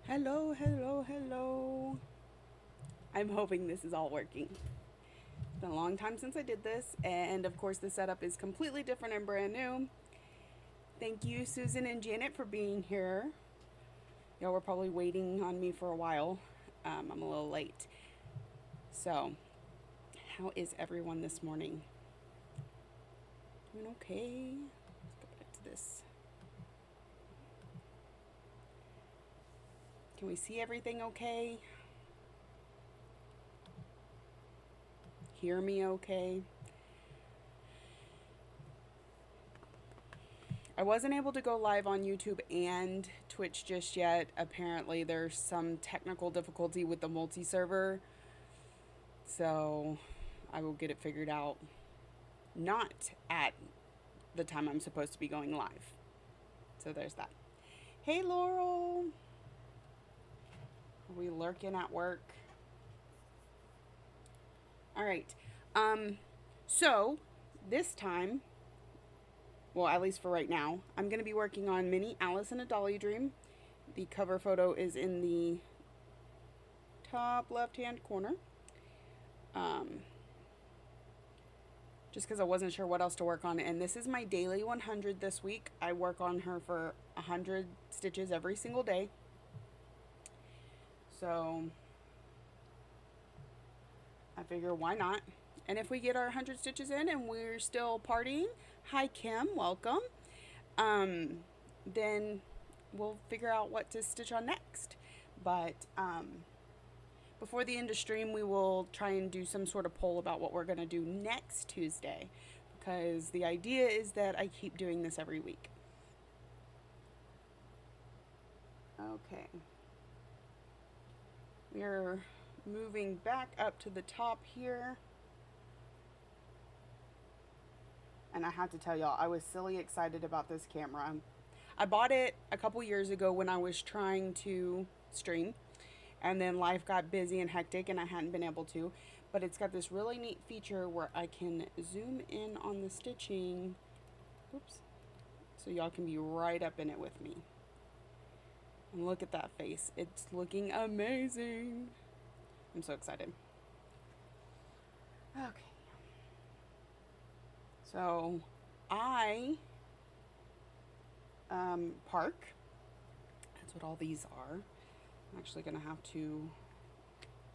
Hello, hello, hello. I'm hoping this is all working. It's been a long time since I did this, and of course, the setup is completely different and brand new. Thank you, Susan and Janet, for being here. Y'all were probably waiting on me for a while. I'm a little late. So, how is everyone this morning? Doing okay? Let's go back to this. Can we see everything okay? Hear me okay? I wasn't able to go live on YouTube and Twitch just yet. Apparently, there's some technical difficulty with the multi server. So, I will get it figured out. Not at the time I'm supposed to be going live. So, there's that. Hey, Laurel. Are we lurking at work? All right. So, this time, well, at least for right now, I'm going to be working on Mini Alice in a Dolly Dream. The cover photo is in the top left-hand corner. Just because I wasn't sure what else to work on. And this is my daily 100 this week. I work on her for 100 stitches every single day. So I figure why not? And if we get our 100 stitches in and we're still partying, hi Kim, welcome. Then we'll figure out what to stitch on next. But before the end of stream, we will try and do some sort of poll about what we're going to do next Tuesday, because the idea is that I keep doing this every week. Okay. We're moving back up to the top here. And I have to tell y'all, I was silly excited about this camera. I bought it a couple years ago when I was trying to stream, and then life got busy and hectic and I hadn't been able to. But it's got this really neat feature where I can zoom in on the stitching. Oops. So y'all can be right up in it with me. And look at that face. It's looking amazing. I'm so excited. Okay. So I park. That's what all these are. I'm actually going to have to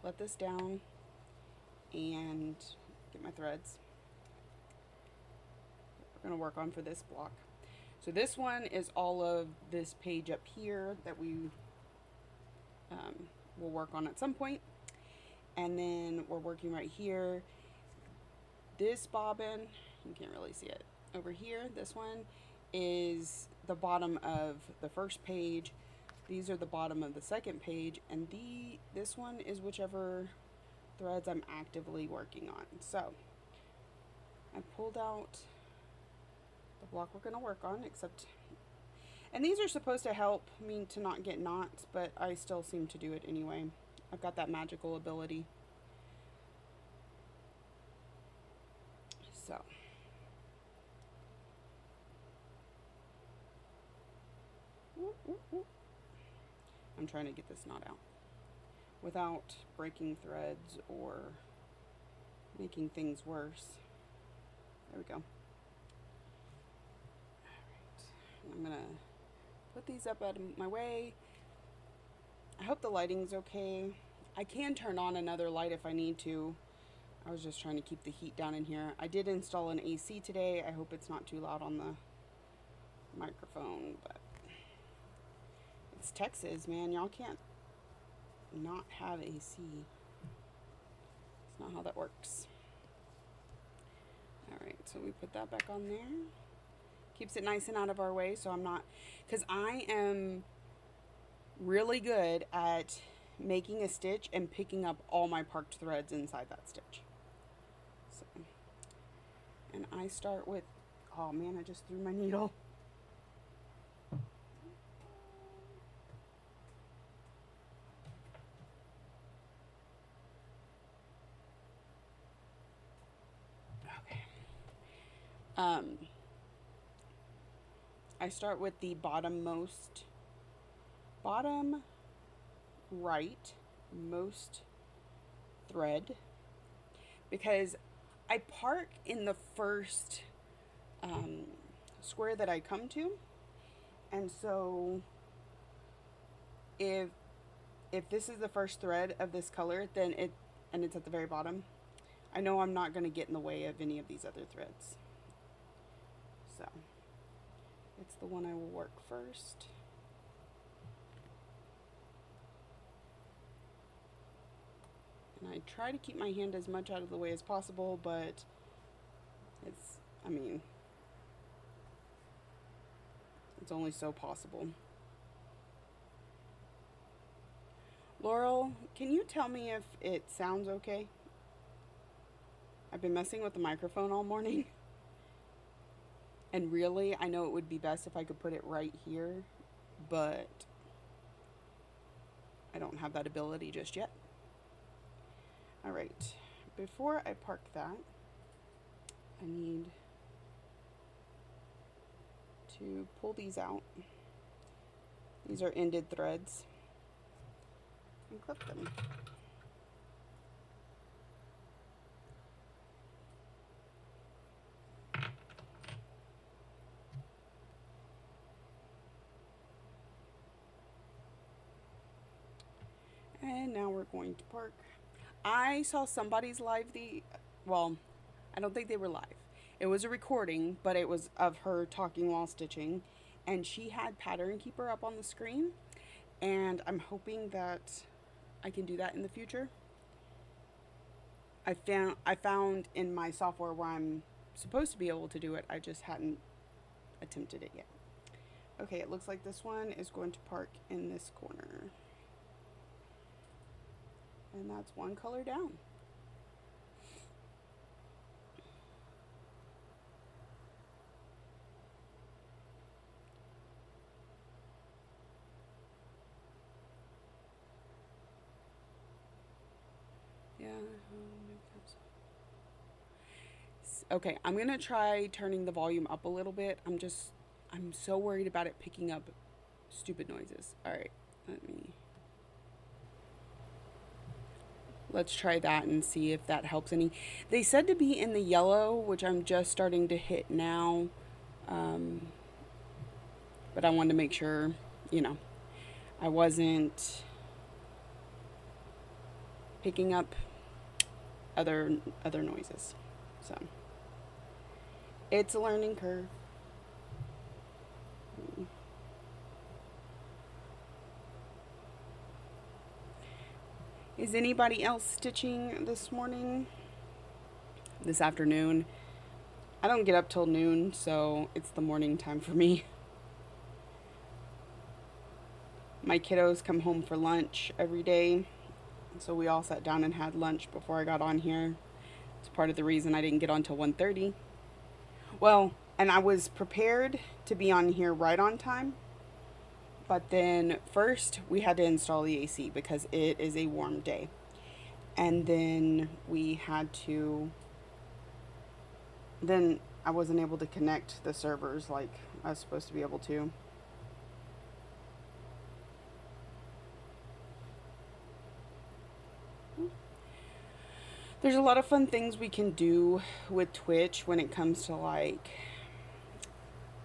let this down and get my threads. We're going to work on for this block. So this one is all of this page up here that we will work on at some point. And then we're working right here. This bobbin, you can't really see it. Over here, this one is the bottom of the first page. These are the bottom of the second page, and this one is whichever threads I'm actively working on. So I pulled out the block we're going to work on, except, and these are supposed to help me to not get knots, but I still seem to do it anyway. I've got that magical ability. So I'm trying to get this knot out without breaking threads or making things worse. There we go. Alright, I'm gonna put these up out of my way. I hope the lighting's okay. I can turn on another light if I need to. I was just trying to keep the heat down in here. I did install an AC today. I hope it's not too loud on the microphone, but it's Texas, man. Y'all can't not have AC. It's not how that works. Alright, so we put that back on there. Keeps it nice and out of our way, so I'm not, because I am really good at making a stitch and picking up all my parked threads inside that stitch. So, and I start with, oh man, I just threw my needle. Okay. I start with the bottom rightmost thread because I park in the first square that I come to, and so if this is the first thread of this color, then it's at the very bottom, I know I'm not going to get in the way of any of these other threads. So it's the one I will work first. And I try to keep my hand as much out of the way as possible, but it's only so possible. Laurel, can you tell me if it sounds okay? I've been messing with the microphone all morning. And really, I know it would be best if I could put it right here, but I don't have that ability just yet. All right, before I park that, I need to pull these out. These are ended threads, and clip them. And now we're going to park. I saw somebody's live well, I don't think they were live. It was a recording, but it was of her talking while stitching, and she had Pattern Keeper up on the screen, and I'm hoping that I can do that in the future. I found in my software where I'm supposed to be able to do it, I just hadn't attempted it yet. Okay, it looks like this one is going to park in this corner. And that's one color down. Yeah. Okay, I'm gonna try turning the volume up a little bit. I'm so worried about it picking up stupid noises. All right, let's try that and see if that helps any. They said to be in the yellow, which I'm just starting to hit now. But I wanted to make sure, I wasn't picking up other noises. So it's a learning curve. Is anybody else stitching this morning? This afternoon? I don't get up till noon, so it's the morning time for me. My kiddos come home for lunch every day, so we all sat down and had lunch before I got on here. It's part of the reason I didn't get on till 1:30. Well, and I was prepared to be on here right on time, but then first we had to install the AC because it is a warm day. And then then I wasn't able to connect the servers like I was supposed to be able to. There's a lot of fun things we can do with Twitch when it comes to like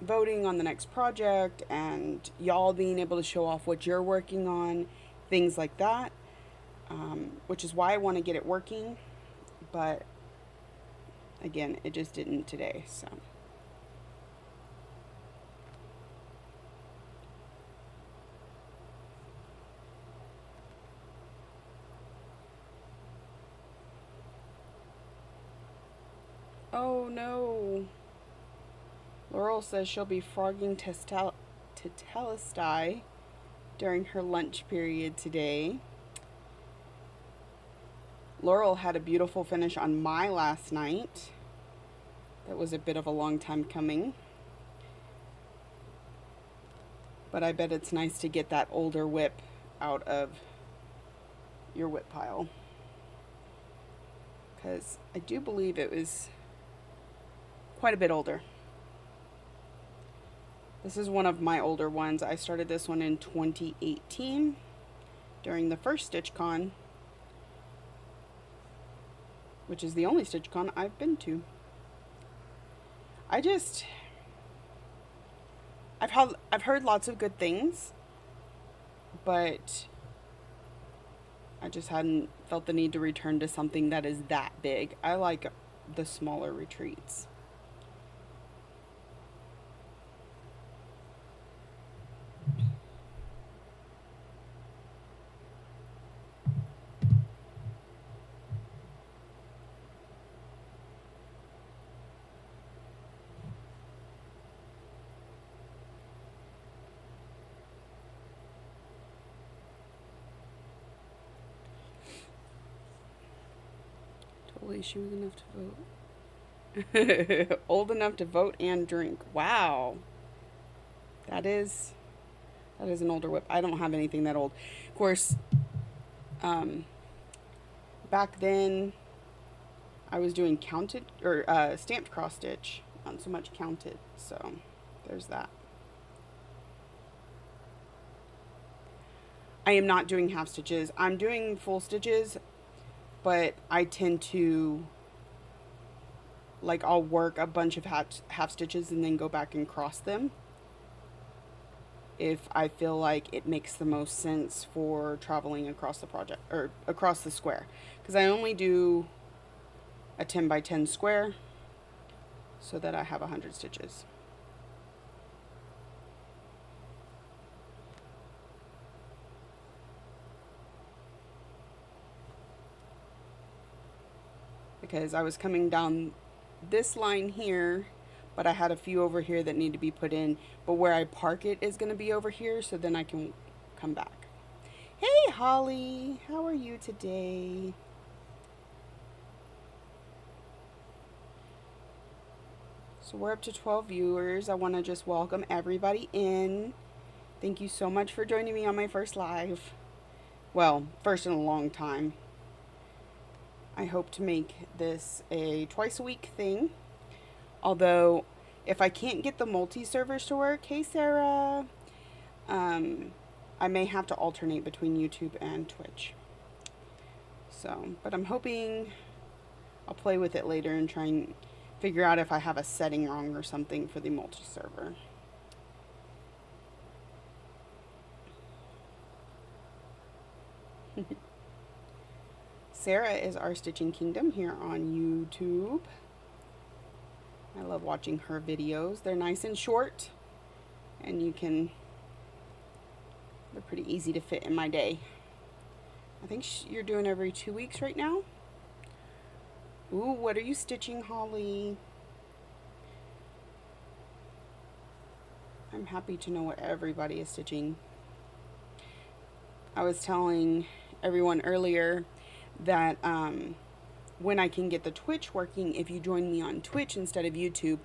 voting on the next project and y'all being able to show off what you're working on, things like that, which is why I want to get it working, but again, it just didn't today, so. Oh no. Laurel says she'll be frogging Tetelestai during her lunch period today. Laurel had a beautiful finish on my last night. That was a bit of a long time coming. But I bet it's nice to get that older whip out of your whip pile. Because I do believe it was quite a bit older. This is one of my older ones. I started this one in 2018 during the first StitchCon, which is the only StitchCon I've been to. I've heard lots of good things, but I just hadn't felt the need to return to something that is that big. I like the smaller retreats. Totally, she was enough to vote. Old enough to vote and drink. Wow. That is an older whip. I don't have anything that old. Of course, back then I was doing counted or stamped cross stitch, not so much counted. So there's that. I am not doing half stitches. I'm doing full stitches, but I tend to, like, I'll work a bunch of half stitches and then go back and cross them if I feel like it makes the most sense for traveling across the project or across the square, because I only do a 10 by 10 square so that I have 100 stitches. Because I was coming down this line here, but I had a few over here that need to be put in, but where I park it is going to be over here, so then I can come back. Hey Holly, how are you today? So we're up to 12 viewers. I want to just welcome everybody in. Thank you so much for joining me on my first live. Well, first in a long time. I hope to make this a twice a week thing. Although, if I can't get the multi-servers to work, hey Sarah, I may have to alternate between YouTube and Twitch. So, but I'm hoping I'll play with it later and try and figure out if I have a setting wrong or something for the multi-server. Sarah is our Stitching Kingdom here on YouTube. I love watching her videos. They're nice and short, and they're pretty easy to fit in my day. I think you're doing every 2 weeks right now. Ooh, what are you stitching, Holly? I'm happy to know what everybody is stitching. I was telling everyone earlier that when I can get the Twitch working, if you join me on Twitch instead of YouTube,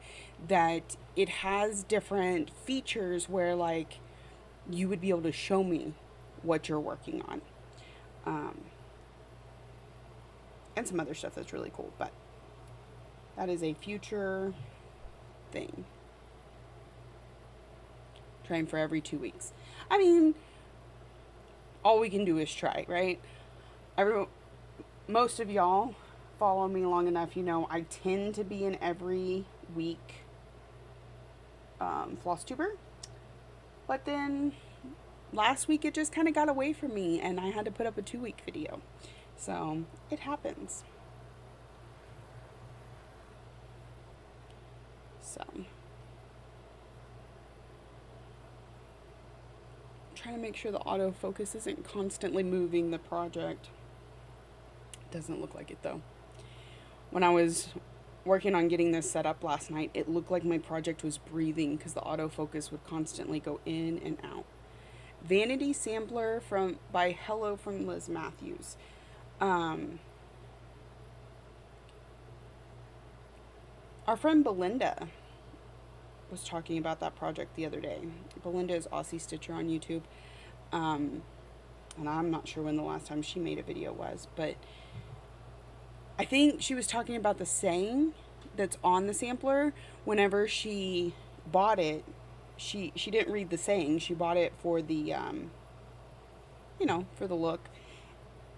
that it has different features where, like, you would be able to show me what you're working on. And some other stuff that's really cool, but that is a future thing. Trying for every 2 weeks. I mean, all we can do is try, right? Most of y'all follow me long enough, you know I tend to be an every week floss tuber, but then last week it just kind of got away from me and I had to put up a 2-week video, so it happens. So I'm trying to make sure the autofocus isn't constantly moving the project. Doesn't look like it though. When I was working on getting this set up last night, it looked like my project was breathing because the autofocus would constantly go in and out. Vanity Sampler by Hello from Liz Matthews. Our friend Belinda was talking about that project the other day. Belinda is Aussie Stitcher on YouTube. And I'm not sure when the last time she made a video was, but I think she was talking about the saying that's on the sampler. Whenever she bought it, she didn't read the saying. She bought it for the, you know, for the look.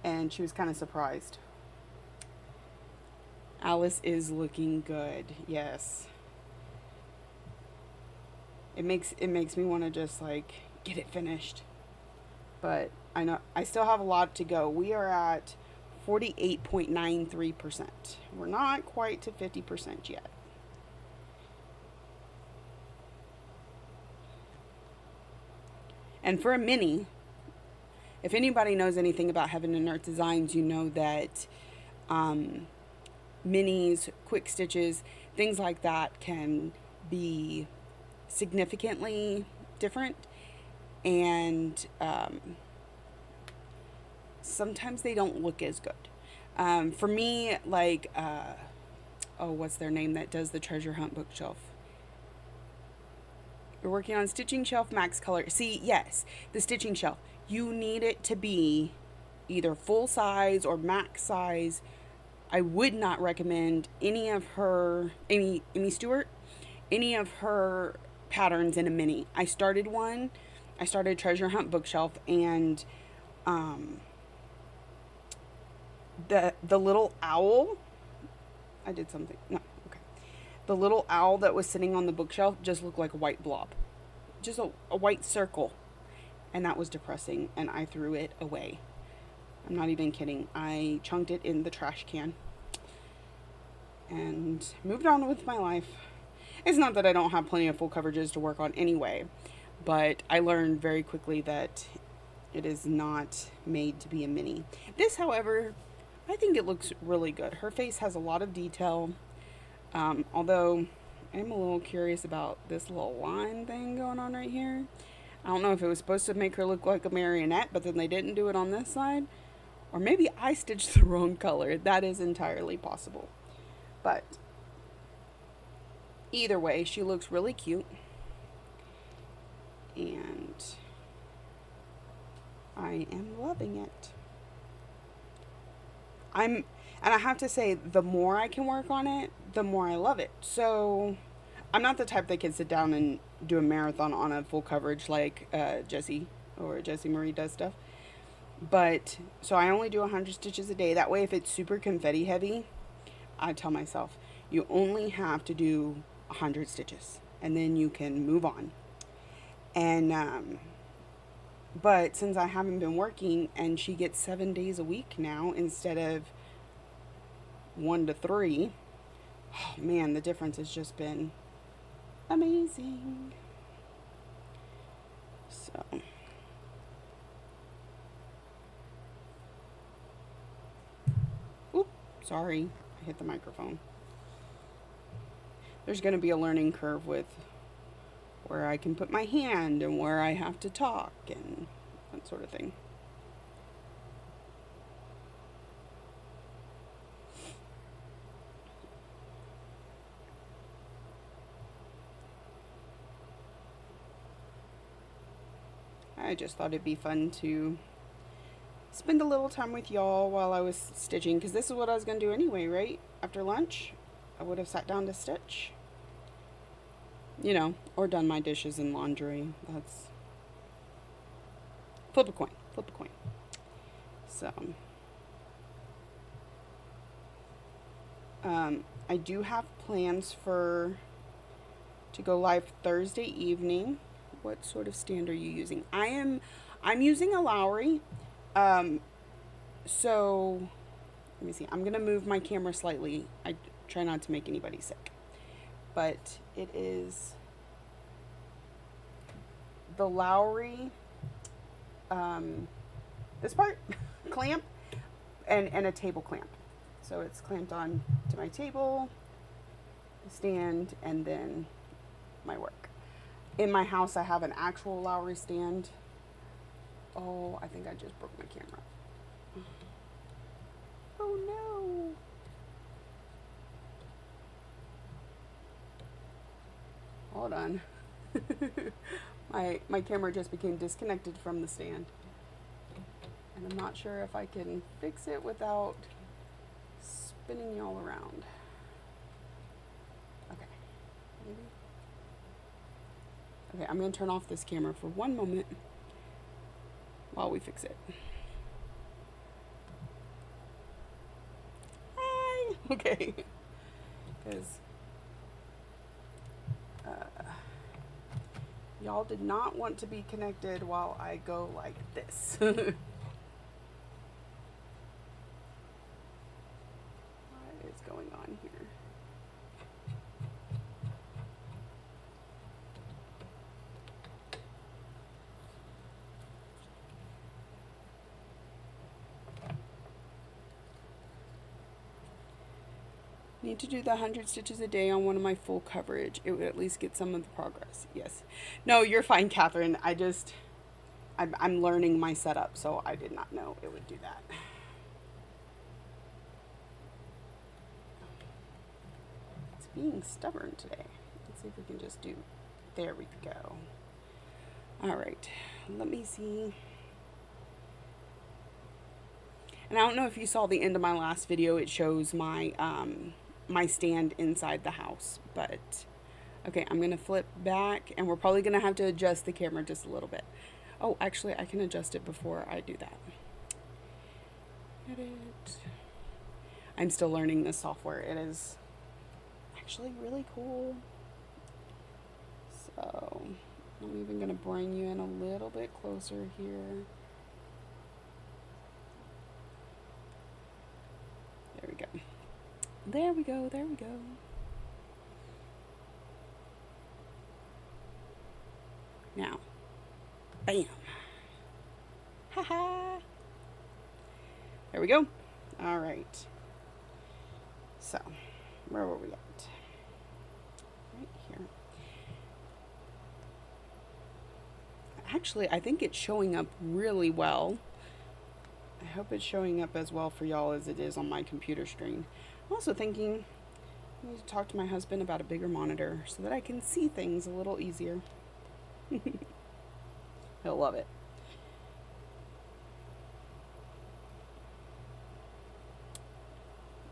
And she was kind of surprised. Alice is looking good. Yes. It makes me want to just like get it finished. But I know I still have a lot to go. We are at 48.93%. We're not quite to 50% yet. And for a mini, if anybody knows anything about Heaven and Earth Designs, you know that minis, quick stitches, things like that can be significantly different. And sometimes they don't look as good. For me, like, what's their name that does the treasure hunt bookshelf? You're working on stitching shelf, max color. See, yes, the stitching shelf. You need it to be either full size or max size. I would not recommend any of her, Amy Stewart, any of her patterns in a mini. I started treasure hunt bookshelf, and the little owl, I did something, no, okay. The little owl that was sitting on the bookshelf just looked like a white blob. Just a white circle. And that was depressing, and I threw it away. I'm not even kidding. I chunked it in the trash can and moved on with my life. It's not that I don't have plenty of full coverages to work on anyway, but I learned very quickly that it is not made to be a mini. This, however, I think it looks really good. Her face has a lot of detail, although I'm a little curious about this little line thing going on right here. I don't know if it was supposed to make her look like a marionette, but then they didn't do it on this side. Or maybe I stitched the wrong color. That is entirely possible. But either way, she looks really cute. And I am loving it. And I have to say, the more I can work on it, the more I love it. So I'm not the type that can sit down and do a marathon on a full coverage like Jessie Marie does stuff. But so I only do 100 stitches a day. That way, if it's super confetti heavy, I tell myself, you only have to do 100 stitches and then you can move on. And but since I haven't been working and she gets 7 days a week now instead of 1 to 3, oh man, the difference has just been amazing. So oop, sorry, I hit the microphone. There's going to be a learning curve with where I can put my hand and where I have to talk and that sort of thing. I just thought it'd be fun to spend a little time with y'all while I was stitching, because this is what I was going to do anyway, right? After lunch, I would have sat down to stitch. You know, or done my dishes and laundry. That's flip a coin. So I do have plans to go live Thursday evening. What sort of stand are you using? I'm using a Lowry. So let me see. I'm gonna move my camera slightly. I try not to make anybody sick. But it is the Lowry, this part, clamp, and a table clamp. So it's clamped on to my table, the stand, and then my work. In my house, I have an actual Lowry stand. Oh, I think I just broke my camera. Oh no. Hold on. my camera just became disconnected from the stand. And I'm not sure if I can fix it without spinning y'all around. Okay. Maybe. Okay, I'm going to turn off this camera for one moment. while we fix it. Hi. Okay. Because y'all did not want to be connected while I go like this. What is going on here? Need to do the 100 stitches a day on one of my full coverage. It would at least get some of the progress. Yes. No, you're fine, Catherine. I'm learning my setup, so I did not know it would do that. It's being stubborn today. Let's see if we can just do, there we go. All right, let me see. And I don't know if you saw the end of my last video. It shows my my stand inside the house, but okay, I'm gonna flip back, and we're probably gonna have to adjust the camera just a little bit. Oh, actually, I can adjust it before I do that. Edit. I'm still learning this software. It is actually really cool. So I'm even gonna bring you in a little bit closer here. There we go. There we go, there we go. Now, bam. Haha. There we go. All right. So, where were we at? Right here. Actually, I think it's showing up really well. I hope it's showing up as well for y'all as it is on my computer screen. I'm also thinking I need to talk to my husband about a bigger monitor so that I can see things a little easier. He'll love it.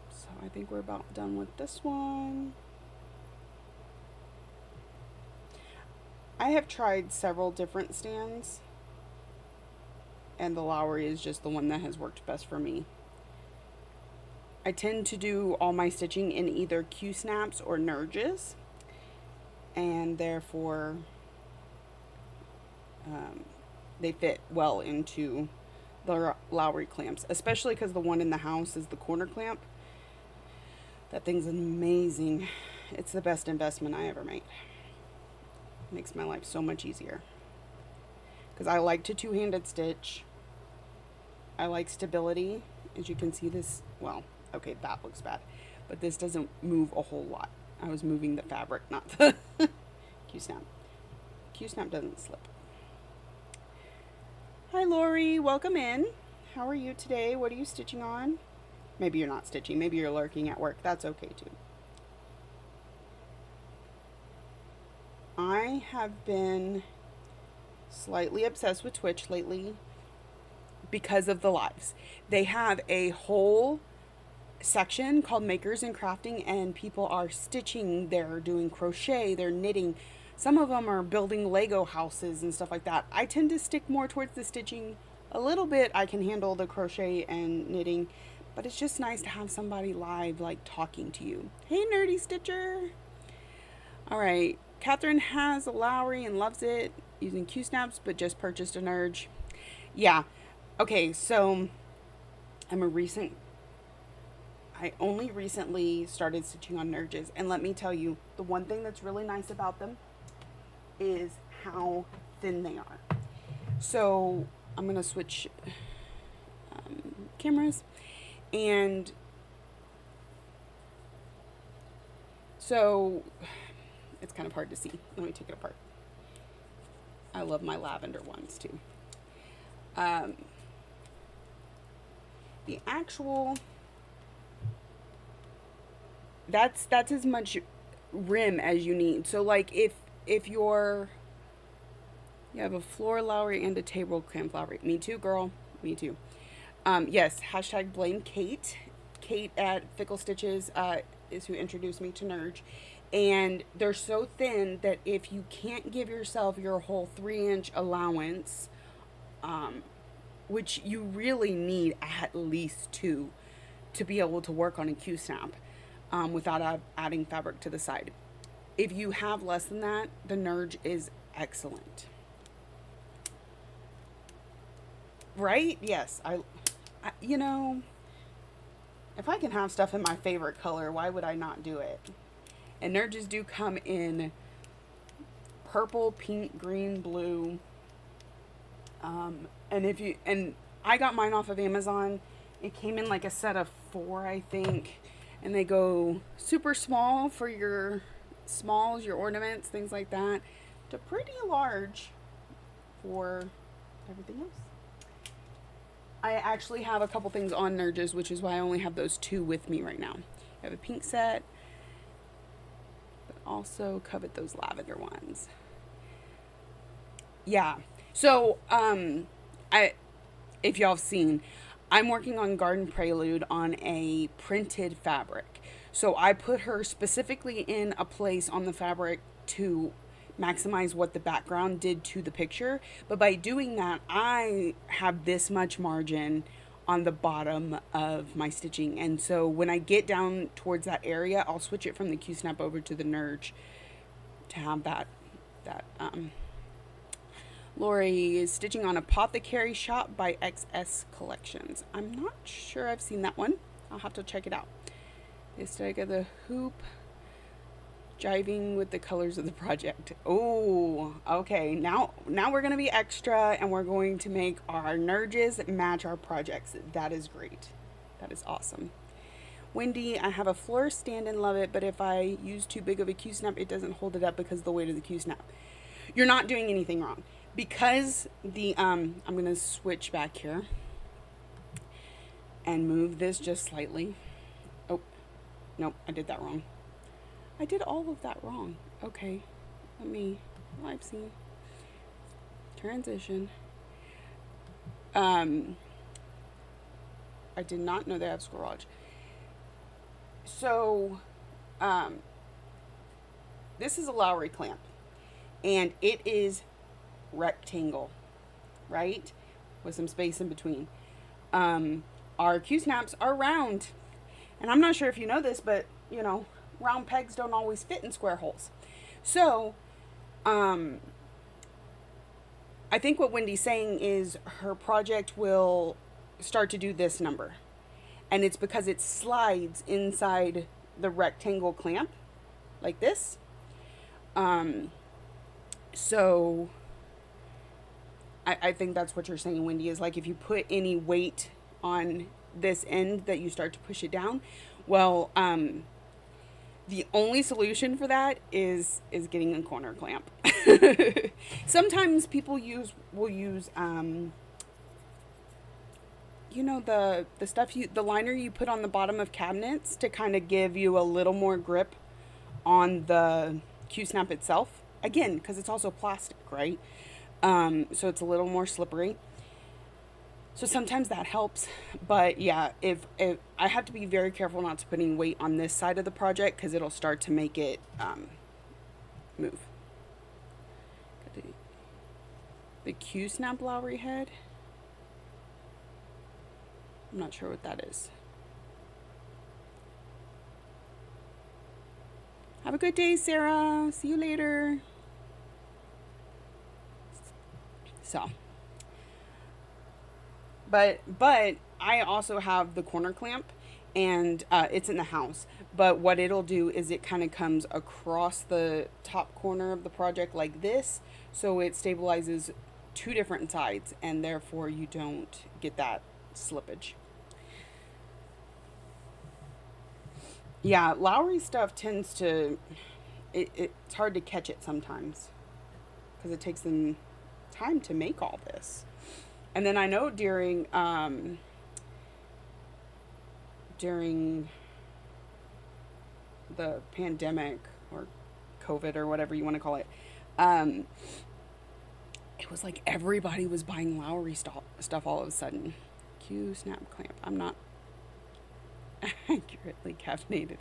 So I think we're about done with this one. I have tried several different stands, and the Lowry is just the one that has worked best for me. I tend to do all my stitching in either Q-snaps or Nurges, and therefore they fit well into the Lowry clamps, especially because the one in the house is the corner clamp. That thing's amazing. It's the best investment I ever made. Makes my life so much easier. Because I like to two-handed stitch. I like stability. As you can see this, well, okay, that looks bad. But this doesn't move a whole lot. I was moving the fabric, not the Q-snap. Q-snap doesn't slip. Hi, Lori. Welcome in. How are you today? What are you stitching on? Maybe you're not stitching. Maybe you're lurking at work. That's okay, too. I have been slightly obsessed with Twitch lately because of the lives. They have a whole section called Makers and Crafting, and people are stitching, they're doing crochet, they're knitting. Some of them are building Lego houses and stuff like that. I tend to stick more towards the stitching a little bit. I can handle the crochet and knitting, but it's just nice to have somebody live, like, talking to you. Hey, Nerdy Stitcher. All right. Catherine has a Lowry and loves it, using Q-snaps, but just purchased a Nurge. Yeah. Okay, so I only recently started stitching on Nurges, and let me tell you, the one thing that's really nice about them is how thin they are. So I'm going to switch cameras, and so it's kind of hard to see. Let me take it apart. I love my lavender ones too. The actual, that's as much rim as you need. So like if you have a floor Lowry and a table clamp Lowry. Me too, girl. Me too. Yes, hashtag blame Kate. Kate at Fickle Stitches is who introduced me to Nurge. And they're so thin that if you can't give yourself your whole 3-inch allowance, which you really need at least 2 to be able to work on a Q-snap without adding fabric to the side. If you have less than that, the Nerge is excellent. Right? Yes. You know, if I can have stuff in my favorite color, why would I not do it? And Nerges do come in purple, pink, green, blue. And I got mine off of Amazon. It came in like a set of 4, I think. And they go super small for your smalls, your ornaments, things like that, to pretty large for everything else. I actually have a couple things on Nerges, which is why I only have those 2 with me right now. I have a pink set, but also covet those lavender ones. Yeah. So, if y'all have seen, I'm working on Garden Prelude on a printed fabric. So I put her specifically in a place on the fabric to maximize what the background did to the picture. But by doing that, I have this much margin on the bottom of my stitching. And so when I get down towards that area, I'll switch it from the Q-snap over to the Nerge to have that Lori is stitching on Apothecary Shop by XS Collections. I'm not sure I've seen that one. I'll have to check it out. The aesthetic of the hoop, jiving with the colors of the project. Oh, okay. Now we're going to be extra, and we're going to make our Nerges match our projects. That is great. That is awesome. Wendy, I have a floor stand and love it, but if I use too big of a Q-snap, it doesn't hold it up because of the weight of the Q-snap. You're not doing anything wrong. Because the, I'm going to switch back here and move this just slightly. Oh, nope, I did that wrong. I did all of that wrong. Okay, let me live scene. Transition. I did not know they have Squirrelage. So, this is a Lowry clamp, and it is rectangle, right, with some space in between. Our Q-snaps are round, and I'm not sure if you know this, but you know, round pegs don't always fit in square holes. So I think what Wendy's saying is her project will start to do this number, and it's because it slides inside the rectangle clamp like this. So I think that's what you're saying, Wendy, is like if you put any weight on this end that you start to push it down. Well, the only solution for that is getting a corner clamp. Sometimes people will use you know, the stuff the liner you put on the bottom of cabinets to kind of give you a little more grip on the Q-snap itself. Again, because it's also plastic, right? So it's a little more slippery. So sometimes that helps. But yeah, if I have to be very careful not to put any weight on this side of the project because it'll start to make it move. The Q-snap Lowry head. I'm not sure what that is. Have a good day, Sarah. See you later. So, but I also have the corner clamp, and it's in the house. But what it'll do is it kind of comes across the top corner of the project like this, so it stabilizes 2 different sides, and therefore you don't get that slippage. Yeah, Lowry stuff tends to, it's hard to catch it sometimes because it takes them time to make all this. And then I know during the pandemic or COVID or whatever you want to call it, it was like everybody was buying Lowry stuff all of a sudden. Q-snap clamp. I'm not accurately caffeinated.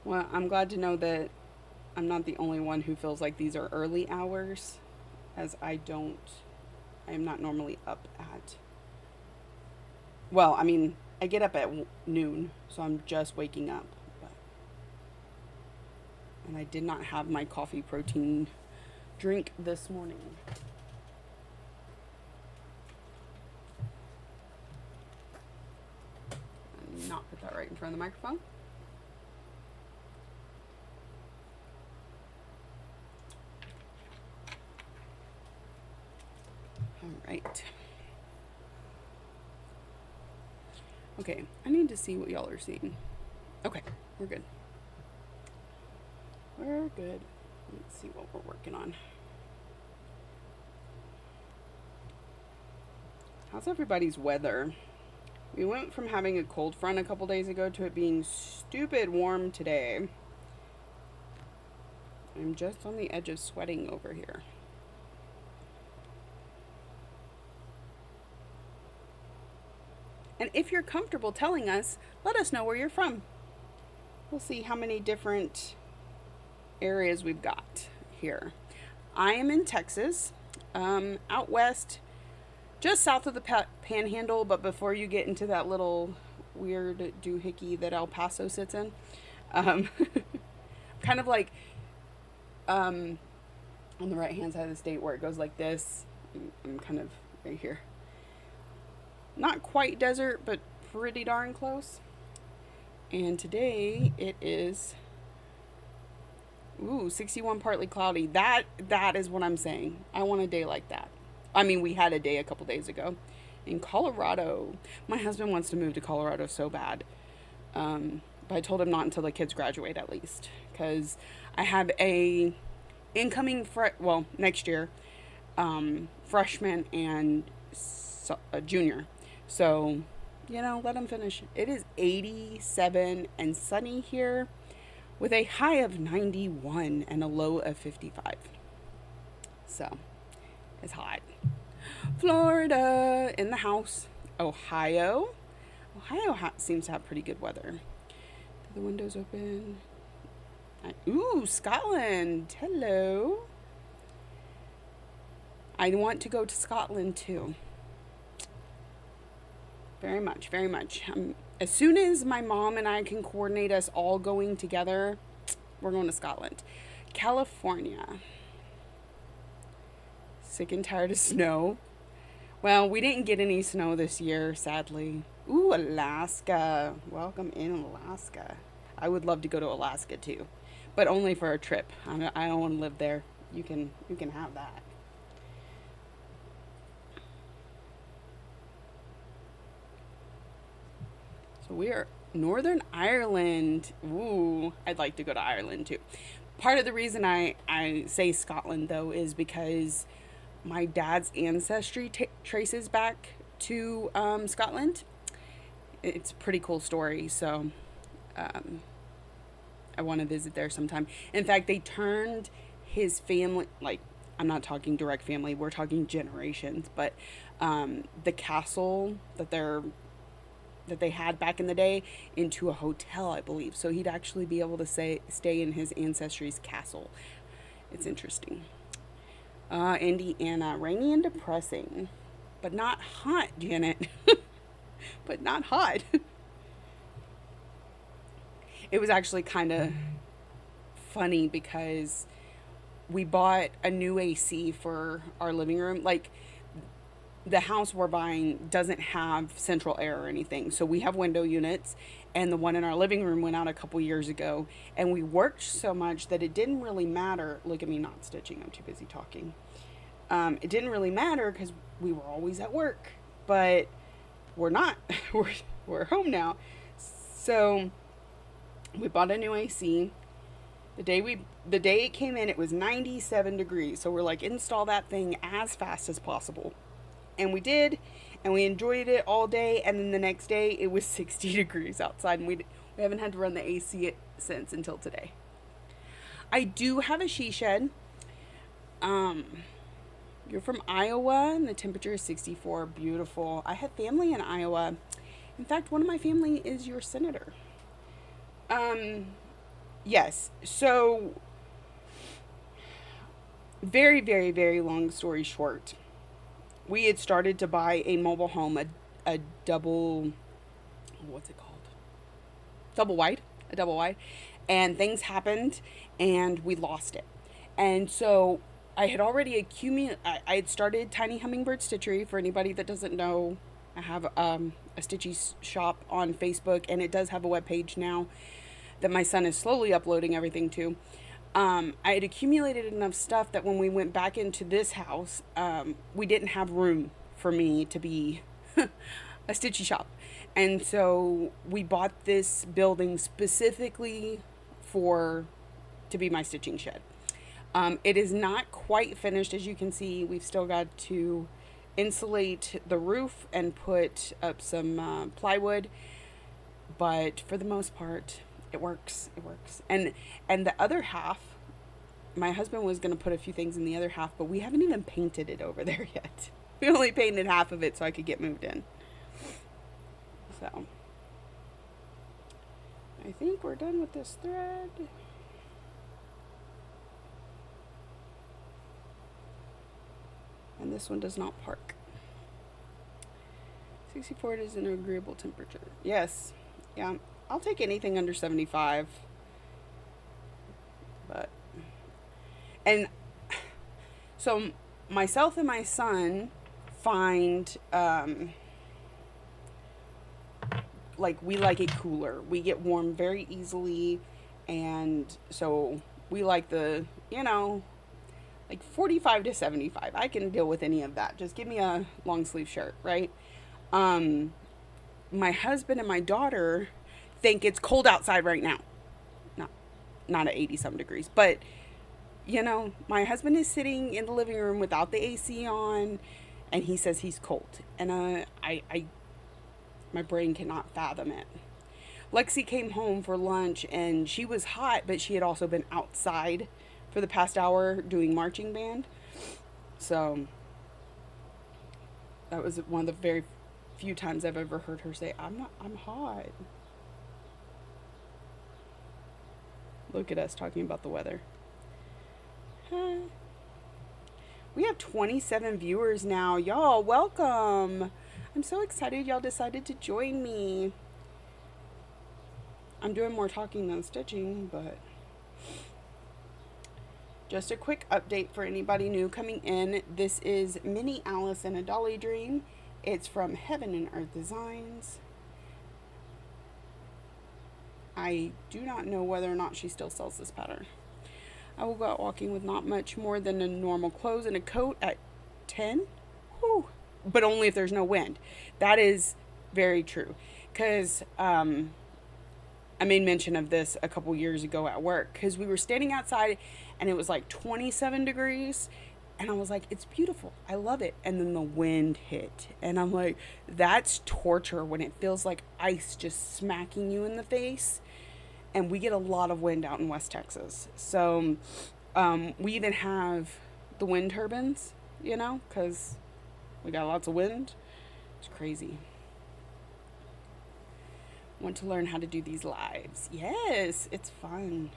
Well, I'm glad to know that I'm not the only one who feels like these are early hours, as I don't I am not normally up at, well, I mean, I get up at noon, so I'm just waking up. But, and I did not have my coffee protein drink this morning. Not put that right in front of the microphone. All right. Okay, I need to see what y'all are seeing. Okay, we're good. We're good. Let's see what we're working on. How's everybody's weather? We went from having a cold front a couple days ago to it being stupid warm today. I'm just on the edge of sweating over here. And if you're comfortable telling us, let us know where you're from. We'll see how many different areas we've got here. I am in Texas, out west, just south of the Panhandle, but before you get into that little weird doohickey that El Paso sits in. Kind of like on the right-hand side of the state where it goes like this. I'm kind of right here. Not quite desert, but pretty darn close. And today it is 61 partly cloudy. That is what I'm saying. I want a day like that. I mean, we had a day a couple days ago in Colorado. My husband wants to move to Colorado so bad. But I told him not until the kids graduate at least. Because I have a incoming, next year, freshman and a junior. So, let them finish. It is 87 and sunny here with a high of 91 and a low of 55. So, it's hot. Florida in the house. Ohio seems to have pretty good weather. The windows open. Scotland. Hello. I want to go to Scotland too. Very much, very much. As soon as my mom and I can coordinate us all going together, we're going to Scotland. California. Sick and tired of snow. Well, we didn't get any snow this year, sadly. Alaska. Welcome in Alaska. I would love to go to Alaska too, but only for a trip. I don't want to live there. You can have that. So we are Northern Ireland. I'd like to go to Ireland too. Part of the reason I say Scotland though is because my dad's ancestry traces back to Scotland. It's a pretty cool story, so I want to visit there sometime. In fact, they turned his family, like, I'm not talking direct family, we're talking generations, but the castle that they had back in the day into a hotel, I believe. So he'd actually be able to stay in his ancestry's castle. It's interesting. Indiana, rainy and depressing, but not hot, Janet. But not hot. It was actually kind of funny because we bought a new AC for our living room. Like, the house we're buying doesn't have central air or anything. So we have window units, and the one in our living room went out a couple years ago. And we worked so much that it didn't really matter. Look at me not stitching. I'm too busy talking. It didn't really matter because we were always at work. But we're not. We're home now. So we bought a new AC. The day it came in, it was 97 degrees. So we're like, install that thing as fast as possible. And we did, and we enjoyed it all day. And then the next day, it was 60 degrees outside, and we haven't had to run the AC since until today. I do have a she shed. You're from Iowa, and the temperature is 64. Beautiful. I have family in Iowa. In fact, one of my family is your senator. Yes. So, very, very, very long story short. we had started to buy a mobile home, a double, what's it called? Double wide, a double wide. And things happened and we lost it. And so I had already accumulated, I had started Tiny Hummingbird Stitchery. For anybody that doesn't know, I have a stitchy shop on Facebook, and it does have a web page now that my son is slowly uploading everything to. I had accumulated enough stuff that when we went back into this house, we didn't have room for me to be a stitchy shop. And so we bought this building specifically for to be my stitching shed. It is not quite finished, as you can see. We've still got to insulate the roof and put up some plywood, but for the most part, it works. It works. And the other half, my husband was going to put a few things in the other half, but we haven't even painted it over there yet. We only painted half of it so I could get moved in. So I think we're done with this thread. And this one does not park. 64 is an agreeable temperature. Yes. Yeah. I'll take anything under 75. But and so myself and my son find like we like it cooler. We get warm very easily, and so we like the, like 45 to 75. I can deal with any of that. Just give me a long sleeve shirt, right? My husband and my daughter think it's cold outside right now. Not at 80 some degrees, but my husband is sitting in the living room without the AC on, and he says he's cold, and my brain cannot fathom it. Lexi came home for lunch and she was hot, but she had also been outside for the past hour doing marching band. So that was one of the very few times I've ever heard her say, I'm hot. Look at us talking about the weather. We have 27 viewers now. Y'all, welcome. I'm so excited y'all decided to join me. I'm doing more talking than stitching, but just a quick update for anybody new coming in. This is Mini Alice in a Dolly Dream. It's from Heaven and Earth Designs. I do not know whether or not she still sells this pattern. I will go out walking with not much more than a normal clothes and a coat at 10. Whew. But only if there's no wind. That is very true. Because I made mention of this a couple years ago at work. Because we were standing outside and it was like 27 degrees. And I was like, it's beautiful. I love it. And then the wind hit. And I'm like, that's torture when it feels like ice just smacking you in the face. And we get a lot of wind out in West Texas. So we even have the wind turbines, because we got lots of wind. It's crazy. Want to learn how to do these lives. Yes, it's fun.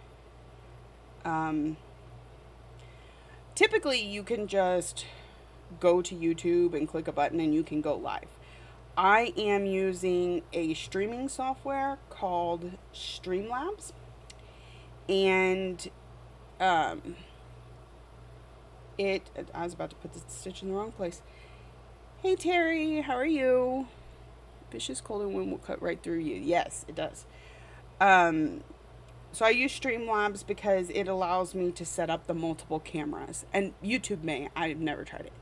Typically, you can just go to YouTube and click a button and you can go live. I am using a streaming software called Streamlabs. And I was about to put the stitch in the wrong place. Hey Terry, how are you? Vicious cold and wind will cut right through you. Yes, it does. So I use Streamlabs because it allows me to set up the multiple cameras. And YouTube may. I've never tried it.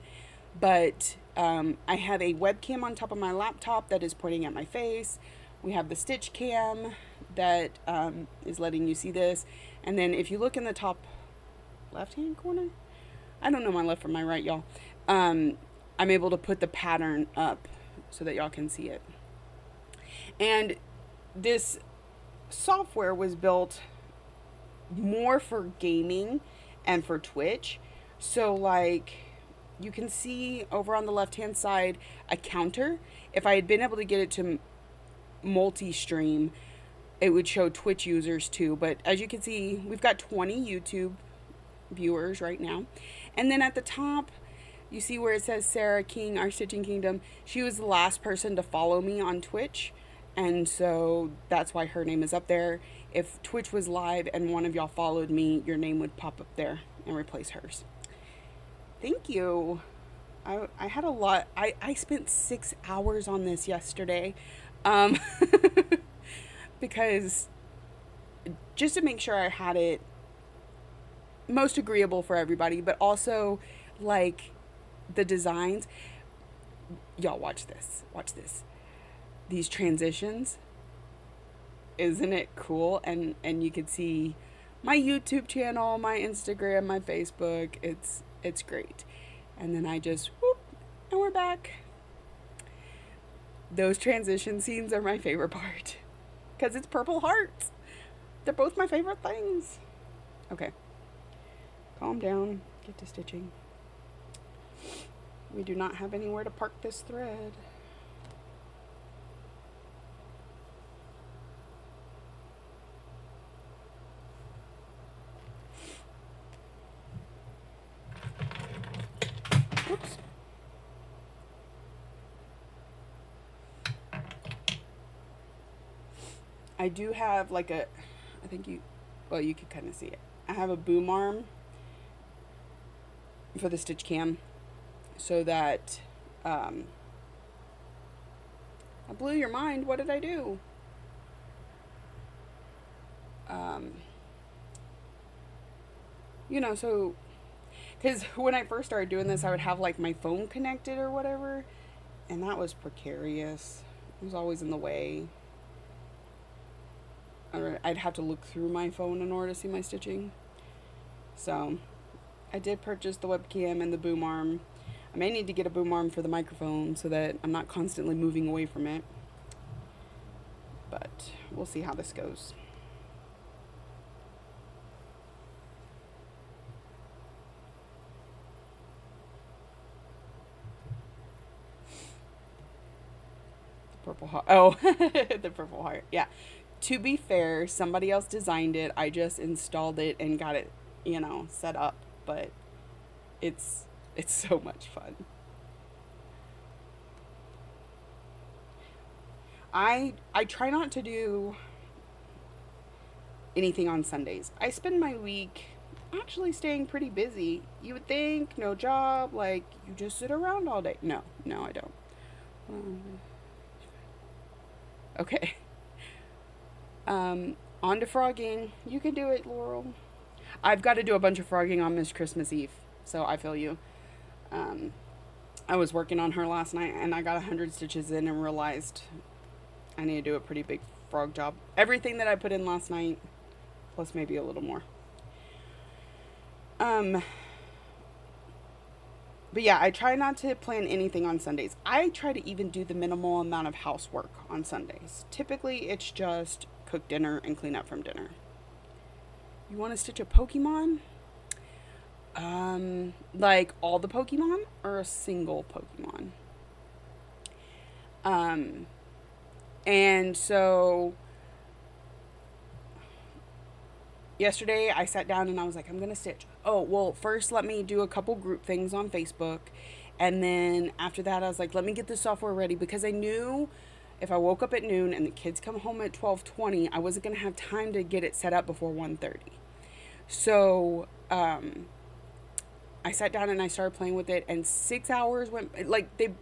But I have a webcam on top of my laptop that is pointing at my face. We have the stitch cam that is letting you see this. And then if you look in the top left-hand corner, I don't know my left from my right, y'all. I'm able to put the pattern up so that y'all can see it. And this software was built more for gaming and for Twitch. So like you can see over on the left hand side a counter. If I had been able to get it to multi-stream, it would show Twitch users too. But as you can see, we've got 20 YouTube viewers right now. And then at the top, You see where it says Sarah King, Our Stitching Kingdom? She was the last person to follow me on Twitch, and so that's why her name is up there. If Twitch was live and one of y'all followed me, your name would pop up there and replace hers. Thank you. I had a lot. I spent 6 hours on this yesterday, um, because just to make sure I had it most agreeable for everybody, but also like the designs. Y'all watch this. Watch this. These transitions. Isn't it cool? And you can see my YouTube channel, my Instagram, my Facebook. It's great. And then I just whoop, and we're back. Those transition scenes are my favorite part because it's purple hearts. They're both my favorite things. Okay. Calm down. Get to stitching. We do not have anywhere to park this thread. Oops. I do have like a, I think you, well, you can kind of see it. I have a boom arm for the stitch cam so that, I blew your mind. What did I do? You know, so, because when I first started doing this, I would have like my phone connected or whatever, and that was precarious. It was always in the way. I'd have to look through my phone in order to see my stitching. So I did purchase the webcam and the boom arm. I may need to get a boom arm for the microphone so that I'm not constantly moving away from it. But we'll see how this goes. The purple heart. Oh, the purple heart. Yeah. To be fair, somebody else designed it. I just installed it and got it, you know, set up. But it's so much fun. I try not to do anything on Sundays. I spend my week actually staying pretty busy. You would think, no job, like you just sit around all day. No, I don't. Okay. On to frogging. You can do it, Laurel. I've got to do a bunch of frogging on Miss Christmas Eve, so I feel you. I was working on her last night, and I got 100 stitches in and realized I need to do a pretty big frog job. Everything that I put in last night, plus maybe a little more. But yeah, I try not to plan anything on Sundays. I try to even do the minimal amount of housework on Sundays. Typically, it's just cook dinner and clean up from dinner. You want to stitch a Pokemon? Like all the Pokemon or a single Pokemon? And so yesterday I sat down and I was like, I'm gonna stitch. Oh, well, first let me do a couple group things on Facebook, and then after that I was like, let me get the software ready, because I knew if I woke up at noon and the kids come home at 12:20, I wasn't gonna have time to get it set up before 1:30. So I sat down and I started playing with it, and 6 hours went, like, they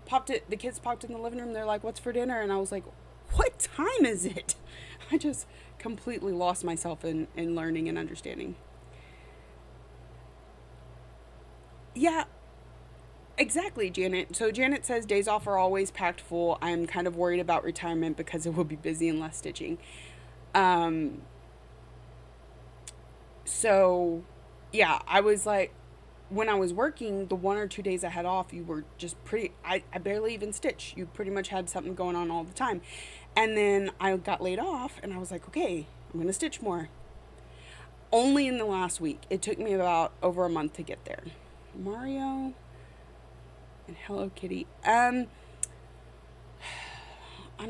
popped it, the kids popped in the living room, they're like, what's for dinner? And I was like, what time is it? I just completely lost myself in learning and understanding. Yeah, exactly, Janet. So Janet says days off are always packed full. I'm kind of worried about retirement because it will be busy and less stitching. Um, so yeah, I was like, when I was working, the 1 or 2 days I had off, you were just I barely even stitch. You pretty much had something going on all the time. And then I got laid off and I was like, okay, I'm going to stitch more. Only in the last week. It took me about over a month to get there. Mario and Hello Kitty. I'm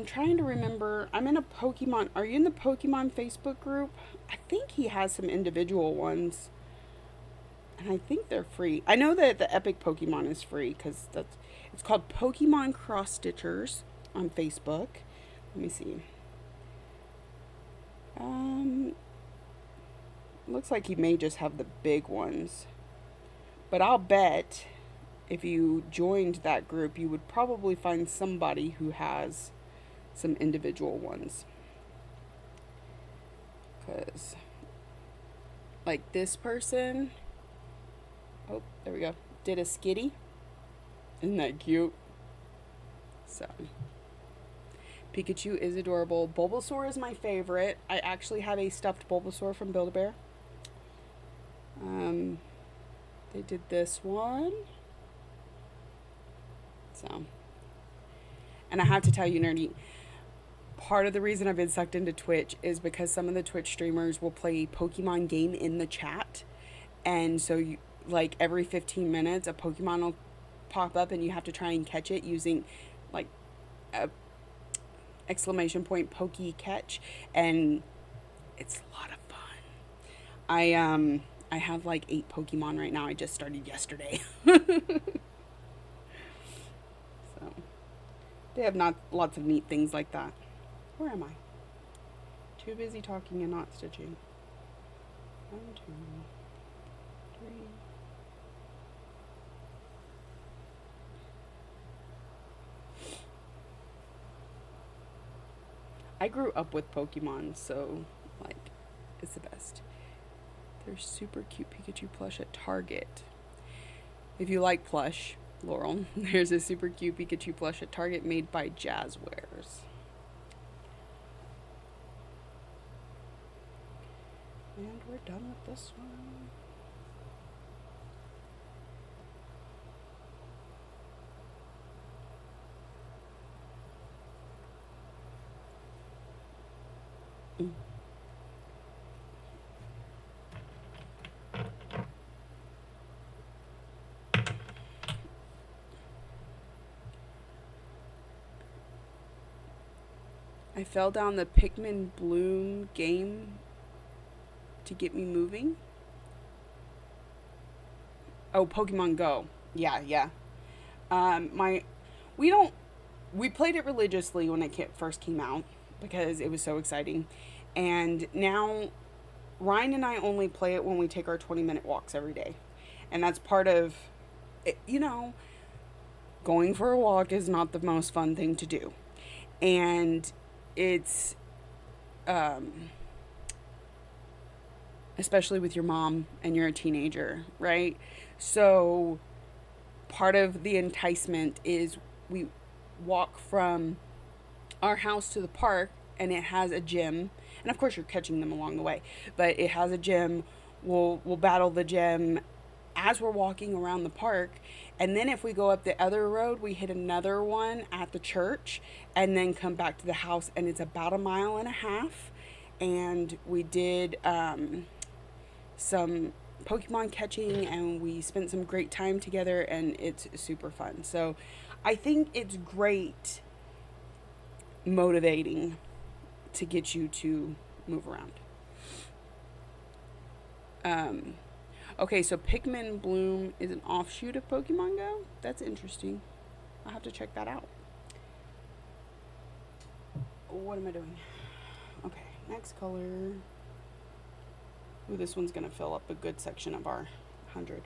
trying to remember. I'm in a Pokemon. Are you in the Pokemon Facebook group? I think he has some individual ones. and I think they're free. I know that the Epic Pokemon is free because it's called Pokemon Cross Stitchers on Facebook. Let me see. Looks like he may just have the big ones, but I'll bet if you joined that group, you would probably find somebody who has some individual ones. Because, like this person, oh, there we go, did a Skitty. Isn't that cute? So, Pikachu is adorable. Bulbasaur is my favorite. I actually have a stuffed Bulbasaur from Build-A-Bear. They did this one. So, and I have to tell you, Nerdy, part of the reason I've been sucked into Twitch is because some of the Twitch streamers will play a Pokemon game in the chat. And so, you, like, every 15 minutes, a Pokemon will pop up and you have to try and catch it using, like, a exclamation point Poke Catch. And it's a lot of fun. I have like 8 Pokemon right now. I just started yesterday. So they have not lots of neat things like that. Where am I? Too busy talking and not stitching. 1, 2, 3. I grew up with Pokemon, so like it's the best. There's super cute Pikachu plush at Target. If you like plush, Laurel, there's a super cute Pikachu plush at Target made by Jazzwares. And we're done with this one. I fell down the Pikmin Bloom game to get me moving. Oh, Pokemon Go. Yeah. We played it religiously when it first came out because it was so exciting. And now Ryan and I only play it when we take our 20-minute walks every day. And that's part of it, going for a walk is not the most fun thing to do. And it's especially with your mom and you're a teenager, right? So part of the enticement is we walk from our house to the park, and it has a gym, and of course you're catching them along the way, but it has a gym. We'll battle the gym as we're walking around the park, and then if we go up the other road, we hit another one at the church and then come back to the house, and it's about 1.5 miles. And we did some Pokemon catching, and we spent some great time together, and it's super fun. So I think it's great motivating to get you to move around. Okay, so Pikmin Bloom is an offshoot of Pokemon Go. That's interesting. I'll have to check that out. What am I doing? Okay, next color. Ooh, this one's gonna fill up a good section of our 100.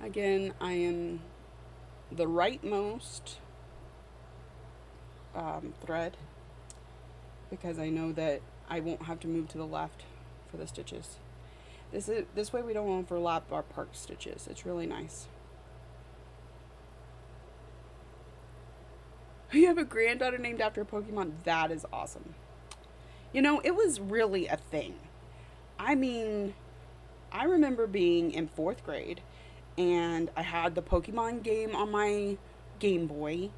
Again, I am the rightmost thread because I know that I won't have to move to the left for the stitches. This way we don't overlap our park stitches. It's really nice. You have a granddaughter named after a Pokemon? That is awesome. It was really a thing. I mean, I remember being in 4th grade, and I had the Pokemon game on my Game Boy,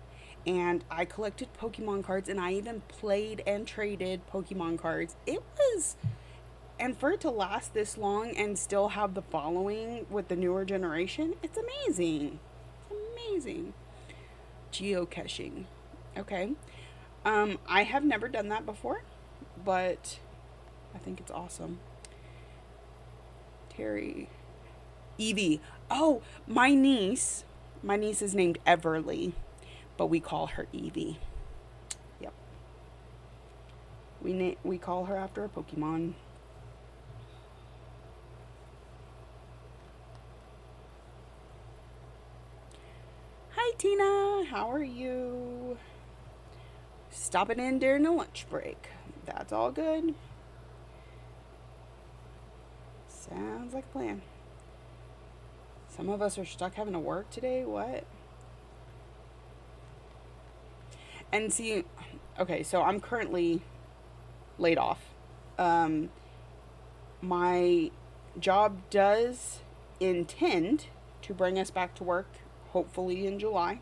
and I collected Pokemon cards, and I even played and traded Pokemon cards. And for it to last this long and still have the following with the newer generation, it's amazing. It's amazing. Geocaching. Okay. I have never done that before, but I think it's awesome. Terry. Evie. Oh, my niece. My niece is named Everly, but we call her Evie. Yep. We call her after a Pokemon. Hi, Tina. How are you? Stopping in during the lunch break. That's all good. Sounds like a plan. Some of us are stuck having to work today. What? And see, okay, so I'm currently laid off. My job does intend to bring us back to work, hopefully in July.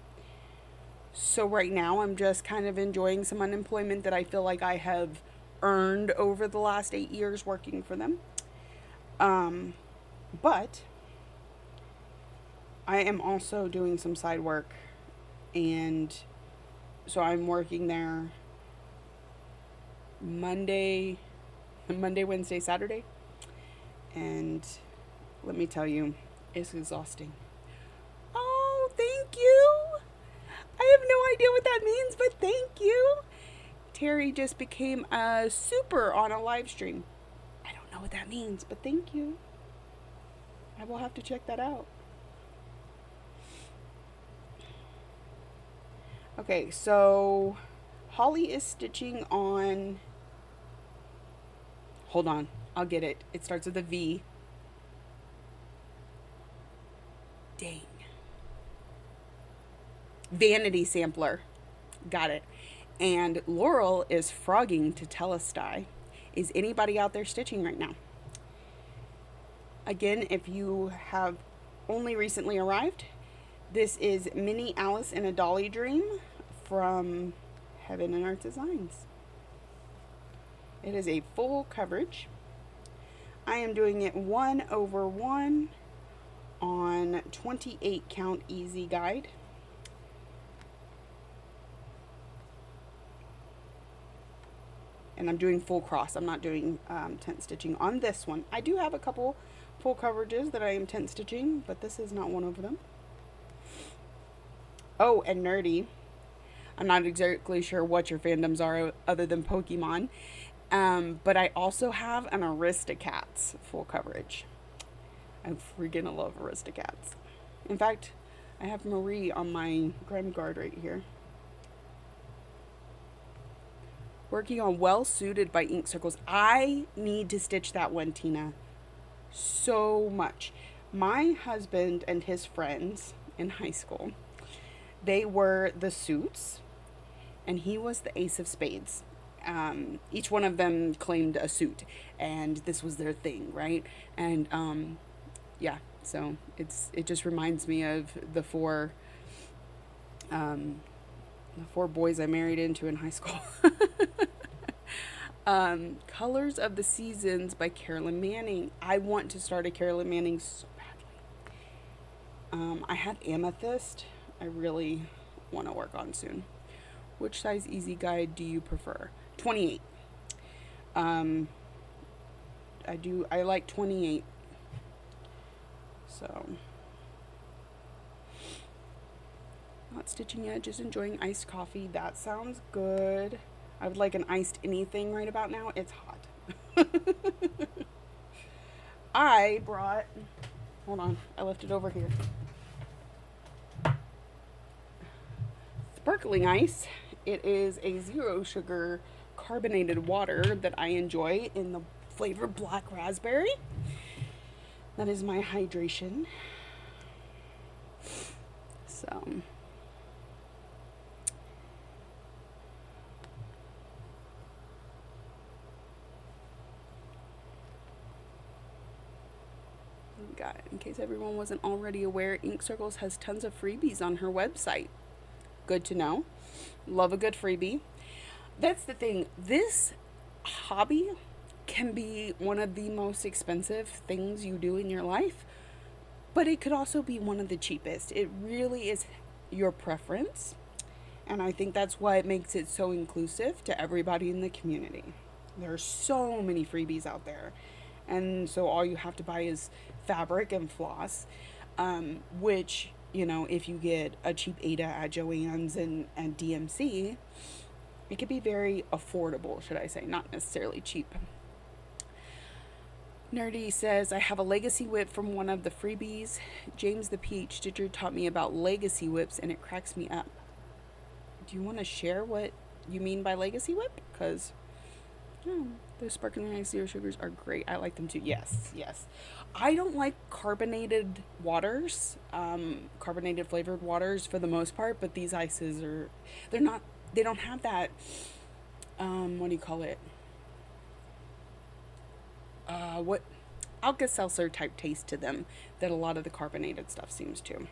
So right now I'm just kind of enjoying some unemployment that I feel like I have earned over the last 8 years working for them. But I am also doing some side work, and so I'm working there Monday, Wednesday, Saturday. And let me tell you, it's exhausting. Oh, thank you. I have no idea what that means, but thank you. Terry just became a super on a live stream. I don't know what that means, but thank you. I will have to check that out. Okay, so Holly is stitching on... Hold on, I'll get it. It starts with a V. Dang. Vanity Sampler. Got it. And Laurel is frogging to Telestai. Is anybody out there stitching right now? Again, if you have only recently arrived, this is Mini Alice in a Dolly Dream from Heaven and Earth Designs. It is a full coverage. I am doing it 1/1 on 28 count easy guide. And I'm doing full cross. I'm not doing tent stitching on this one. I do have a couple full coverages that I am tent stitching, but this is not one of them. Oh, and nerdy. I'm not exactly sure what your fandoms are other than Pokemon. But I also have an Aristocats full coverage. I freaking love Aristocats. In fact, I have Marie on my Grim Guard right here. Working on Well Suited by Ink Circles. I need to stitch that one, Tina. So much. My husband and his friends in high school, they were the suits, and he was the ace of spades. Each one of them claimed a suit, and this was their thing, right? And yeah, so it just reminds me of the four boys I married into in high school. Colors of the Seasons by Carolyn Manning. I want to start a Carolyn Manning so badly. I have Amethyst. I really want to work on soon. Which size easy guide do you prefer? 28. I like 28. So not stitching yet, just enjoying iced coffee. That sounds good. I would like an iced anything right about now. It's hot. I brought, hold on, I left it over here. Sparkling ice. It is a 0 sugar carbonated water that I enjoy in the flavor black raspberry. That is my hydration. So in case everyone wasn't already aware, Ink Circles has tons of freebies on her website. Good to know. Love a good freebie. That's the thing. This hobby can be one of the most expensive things you do in your life, but it could also be one of the cheapest. It really is your preference, and I think that's why it makes it so inclusive to everybody in the community. There are so many freebies out there, and so all you have to buy is fabric and floss, which, you know, if you get a cheap Ada at Joann's and DMC, it could be very affordable, should I say, not necessarily cheap. Nerdy says, I have a legacy whip from one of the freebies. James the Peach teacher taught me about legacy whips and it cracks me up. Do you want to share what you mean by legacy whip? Because those sparkling ice zero sugars are great. I like them too. Yes, yes. I don't like carbonated waters, carbonated flavored waters for the most part, but these ices are, they don't have that, what do you call it? What Alka-Seltzer type taste to them that a lot of the carbonated stuff seems to.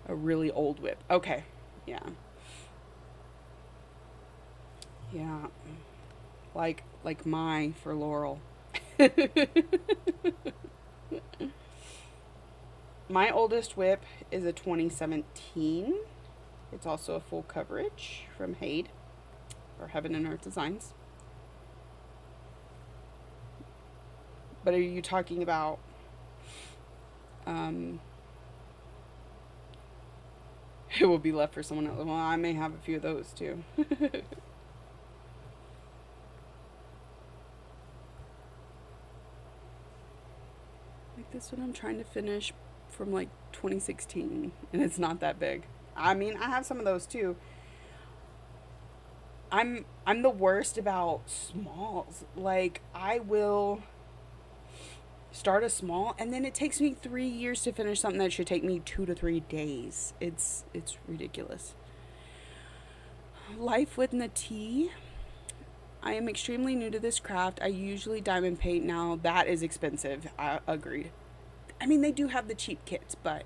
A really old whip. Okay. Yeah. Yeah. Like my for Laurel. My oldest whip is a 2017. It's also a full coverage from Hade, or Heaven and Earth Designs. But are you talking about it will be left for someone else? Well, I may have a few of those too. Like this one I'm trying to finish from like 2016, and it's not that big. I mean, I have some of those too. I'm the worst about smalls. Like, I will start a small and then it takes me 3 years to finish something that should take me 2 to 3 days. It's ridiculous. Life with Nati. I am extremely new to this craft. I usually diamond paint now. That is expensive. I agreed. I mean, they do have the cheap kits, but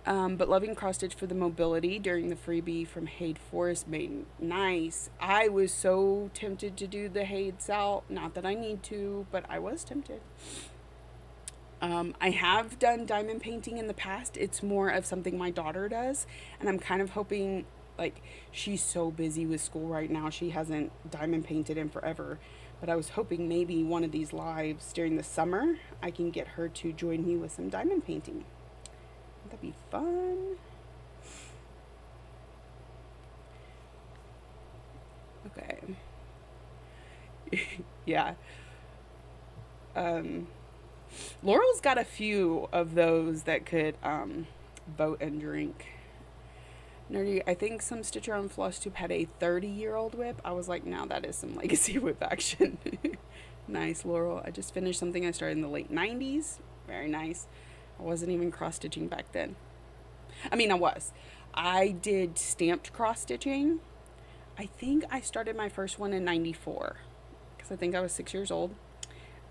loving cross stitch for the mobility during the freebie from Hade Forest made nice. I was so tempted to do the Hade Sal. Not that I need to, but I was tempted. I have done diamond painting in the past. It's more of something my daughter does, and I'm kind of hoping, like, she's so busy with school right now, she hasn't diamond painted in forever. But I was hoping maybe one of these lives during the summer, I can get her to join me with some diamond painting. That'd be fun. Okay. Yeah. Laurel's got a few of those that could vote and drink. Nerdy, I think some Stitcher on Floss Tube had a 30-year-old whip. I was like, now that is some legacy whip action. Nice, Laurel. I just finished something I started in the late 90s. Very nice. I wasn't even cross-stitching back then. I mean, I was. I did stamped cross-stitching. I think I started my first one in 94. Because I think I was 6 years old.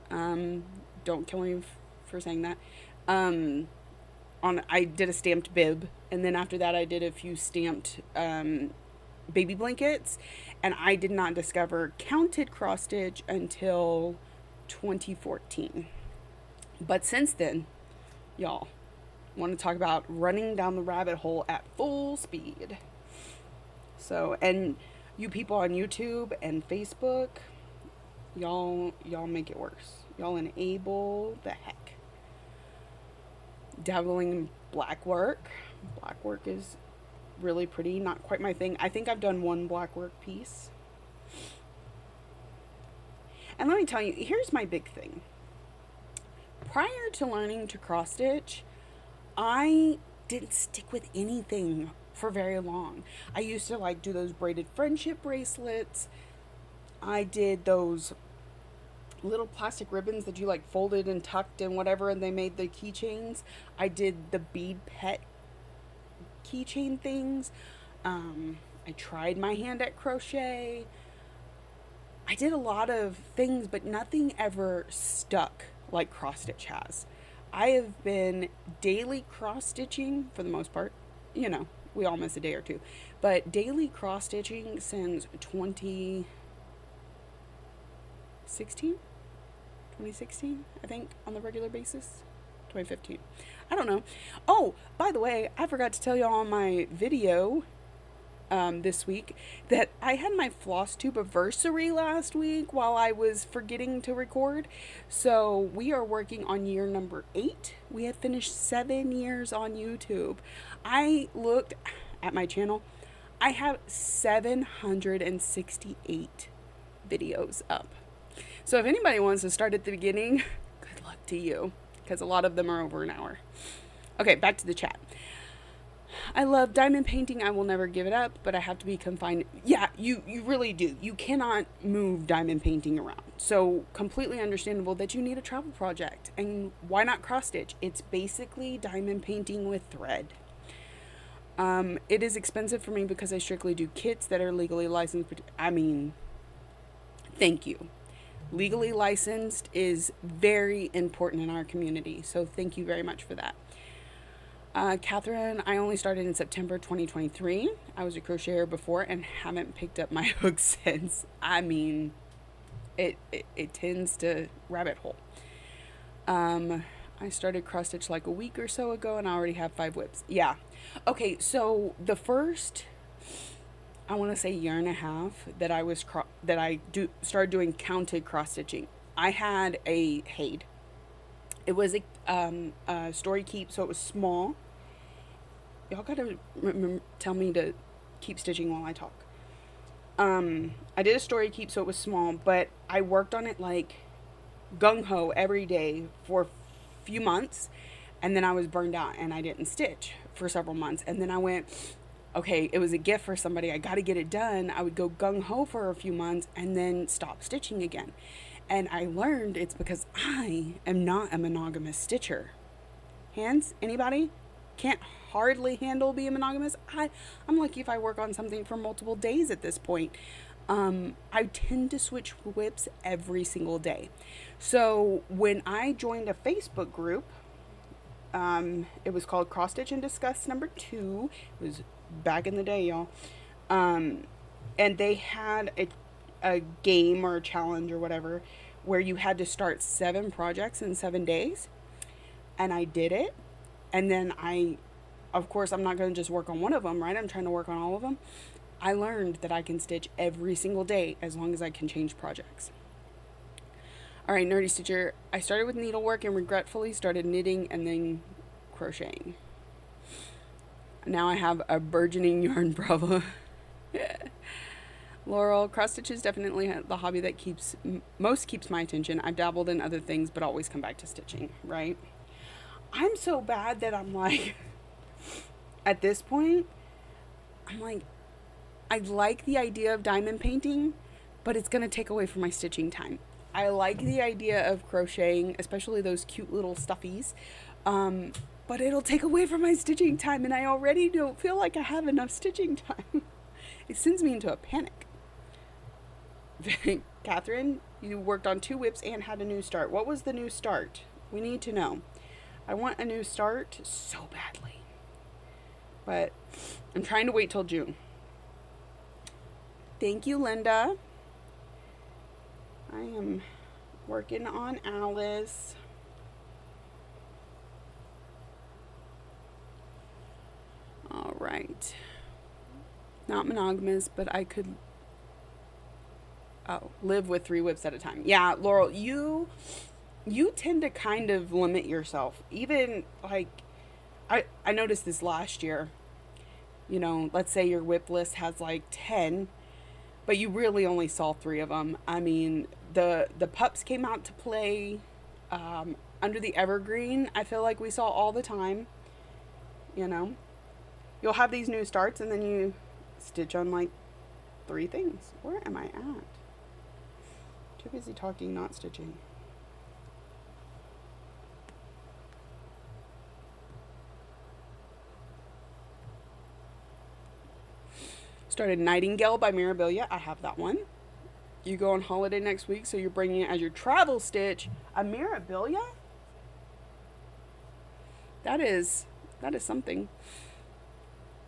Don't kill me for saying that. I did a stamped bib, and then after that I did a few stamped baby blankets, and I did not discover counted cross stitch until 2014. But since then, y'all, want to talk about running down the rabbit hole at full speed. So, and you people on YouTube and Facebook, y'all make it worse. Y'all enable the heck. Dabbling in black work. Black work is really pretty. Not quite my thing. I think I've done one black work piece. And let me tell you, here's my big thing. Prior to learning to cross stitch, I didn't stick with anything for very long. I used to like do those braided friendship bracelets. I did those little plastic ribbons that you like folded and tucked and whatever, and they made the keychains. I did the bead pet keychain things. I tried my hand at crochet. I did a lot of things, but nothing ever stuck like cross stitch has. I have been daily cross stitching for the most part. You know, we all miss a day or two, but daily cross stitching since 2016, I think, on the regular basis. 2015. I don't know. Oh, by the way, I forgot to tell y'all on my video, this week that I had my floss tube anniversary last week while I was forgetting to record. So we are working on year number 8. We have finished 7 years on YouTube. I looked at my channel. I have 768 videos up. So if anybody wants to start at the beginning, good luck to you, because a lot of them are over an hour. Okay, back to the chat. I love diamond painting. I will never give it up, but I have to be confined. Yeah, you really do. You cannot move diamond painting around. So completely understandable that you need a travel project. And why not cross stitch? It's basically diamond painting with thread. It is expensive for me because I strictly do kits that are legally licensed. I mean, thank you. Legally licensed is very important in our community. So thank you very much for that. Catherine, I only started in September 2023. I was a crocheter before and haven't picked up my hook since. I mean, it tends to rabbit hole. I started cross stitch like a week or so ago and I already have 5 whips. Yeah. Okay, so the first, I want to say year and a half that I started doing counted cross stitching. I had a Hade. It was a Story Keep, so it was small. Y'all gotta tell me to keep stitching while I talk. I did a Story Keep, so it was small, but I worked on it like gung-ho every day for a few months, and then I was burned out and I didn't stitch for several months. And then I went, okay, it was a gift for somebody. I got to get it done. I would go gung-ho for a few months and then stop stitching again. And I learned it's because I am not a monogamous stitcher. Hands? Anybody? Can't hardly handle being monogamous. I'm lucky if I work on something for multiple days at this point. I tend to switch whips every single day. So when I joined a Facebook group, it was called Cross Stitch and Discuss number 2. It was back in the day, y'all. And they had a game or a challenge or whatever where you had to start 7 projects in 7 days. And I did it. And then of course, I'm not going to just work on one of them, right? I'm trying to work on all of them. I learned that I can stitch every single day as long as I can change projects. All right, Nerdy Stitcher. I started with needlework and regretfully started knitting and then crocheting. Now I have a burgeoning yarn problem. Laurel, cross stitch is definitely the hobby that keeps my attention. I've dabbled in other things, but always come back to stitching, right? I'm so bad that I'm like, at this point, I'm like, I like the idea of diamond painting, but it's going to take away from my stitching time. I like the idea of crocheting, especially those cute little stuffies, but it'll take away from my stitching time, and I already don't feel like I have enough stitching time. It sends me into a panic. Catherine, you worked on 2 whips and had a new start. What was the new start? We need to know. I want a new start so badly. But I'm trying to wait till June. Thank you, Linda. I am working on Alice. All right. Not monogamous, but I could live with 3 whips at a time. Yeah, Laurel, you tend to kind of limit yourself. Even like I noticed this last year. You know, let's say your whip list has like 10, but you really only saw 3 of them. I mean, the pups came out to play under the evergreen. I feel like we saw all the time. You know, you'll have these new starts and then you stitch on like 3 things. Where am I at? Too busy talking, not stitching. Started Nightingale by Mirabilia. I have that one. You go on holiday next week, so you're bringing it as your travel stitch. A Mirabilia? That is something.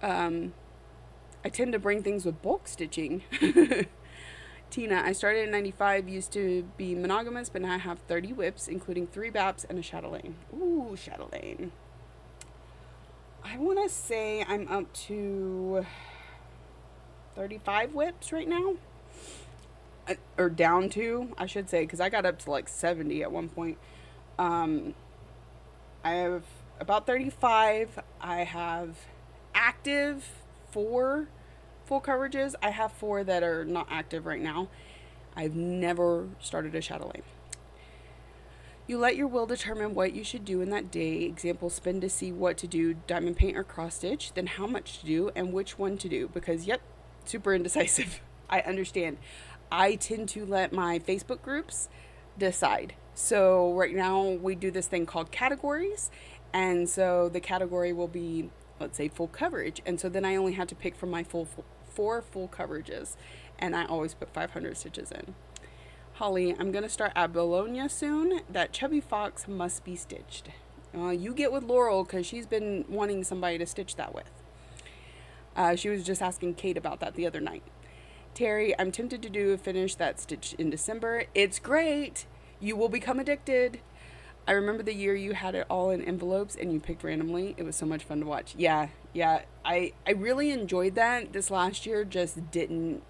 I tend to bring things with bulk stitching. Tina, I started in 95, used to be monogamous, but now I have 30 whips, including 3 BAPs and a chatelaine. Ooh, chatelaine. I want to say I'm up to 35 whips right now. Or down to, I should say, because I got up to like 70 at one point. I have about 35. I have active 4 full coverages. I have 4 that are not active right now. I've never started a chatelaine. You let your will determine what you should do in that day. Example, spin to see what to do, diamond paint or cross stitch, then how much to do and which one to do. Because, yep, super indecisive. I understand. I tend to let my Facebook groups decide. So right now we do this thing called categories. And so the category will be, let's say, full coverage. And so then I only had to pick from my 4 full coverages. And I always put 500 stitches in. Holly, I'm going to start Abalone soon. That chubby fox must be stitched. You get with Laurel because she's been wanting somebody to stitch that with. She was just asking Kate about that the other night. Terry, I'm tempted to finish that stitch in December. It's great. You will become addicted. I remember the year you had it all in envelopes and you picked randomly. It was so much fun to watch. Yeah. I really enjoyed that. This last year just didn't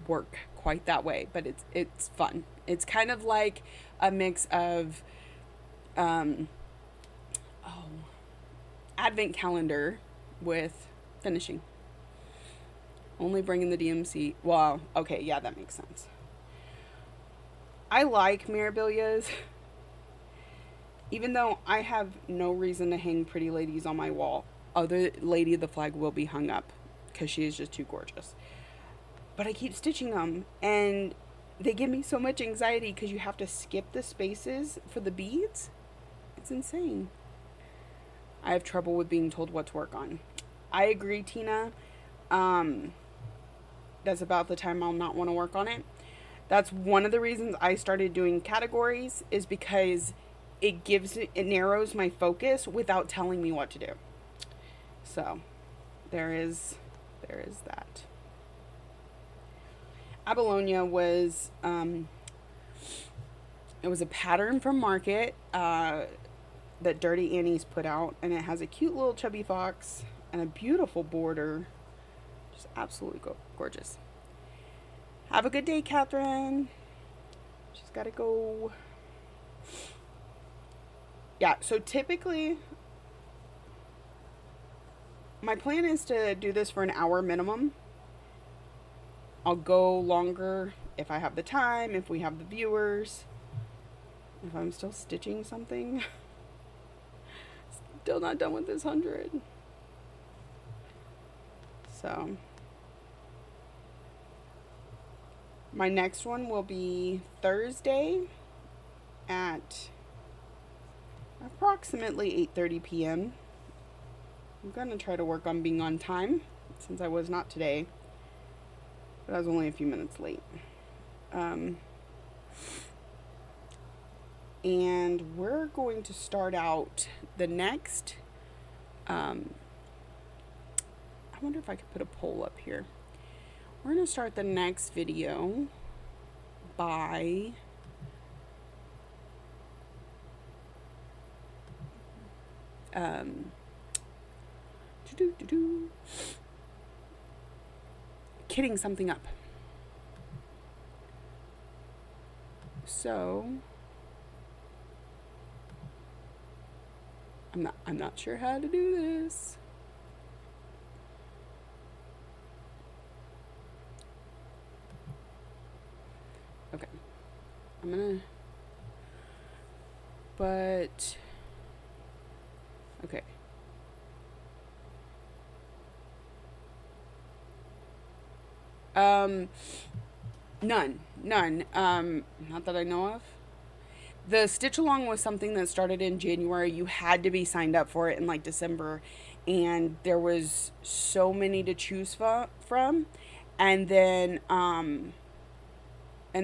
work quite that way, but it's fun. It's kind of like a mix of advent calendar with finishing. Only bringing the DMC. Wow. Okay, yeah, that makes sense. I like Mirabilias, even though I have no reason to hang pretty ladies on my wall. Other Lady of the Flag will be hung up because she is just too gorgeous. But I keep stitching them, and they give me so much anxiety because you have to skip the spaces for the beads. It's insane. I have trouble with being told what to work on. I agree, Tina. That's about the time I'll not want to work on it. That's one of the reasons I started doing categories, is because it narrows my focus without telling me what to do. So there is that. Abalone was it was a pattern from Market that Dirty Annie's put out, and it has a cute little chubby fox and a beautiful border. Just absolutely gorgeous. Have a good day, Catherine. She's got to go. Yeah, so typically my plan is to do this for an hour minimum. I'll go longer if I have the time, if we have the viewers, if I'm still stitching something. Still not done with this 100. So my next one will be Thursday at approximately 8:30 p.m. I'm gonna try to work on being on time, since I was not today, but I was only a few minutes late. And we're going to start out the next, I wonder if I could put a poll up here. We're going to start the next video by kitting something up. So I'm not sure how to do this. Okay. Okay. None. Not that I know of. The stitch along was something that started in January. You had to be signed up for it in like December, and there was so many to choose from, and then and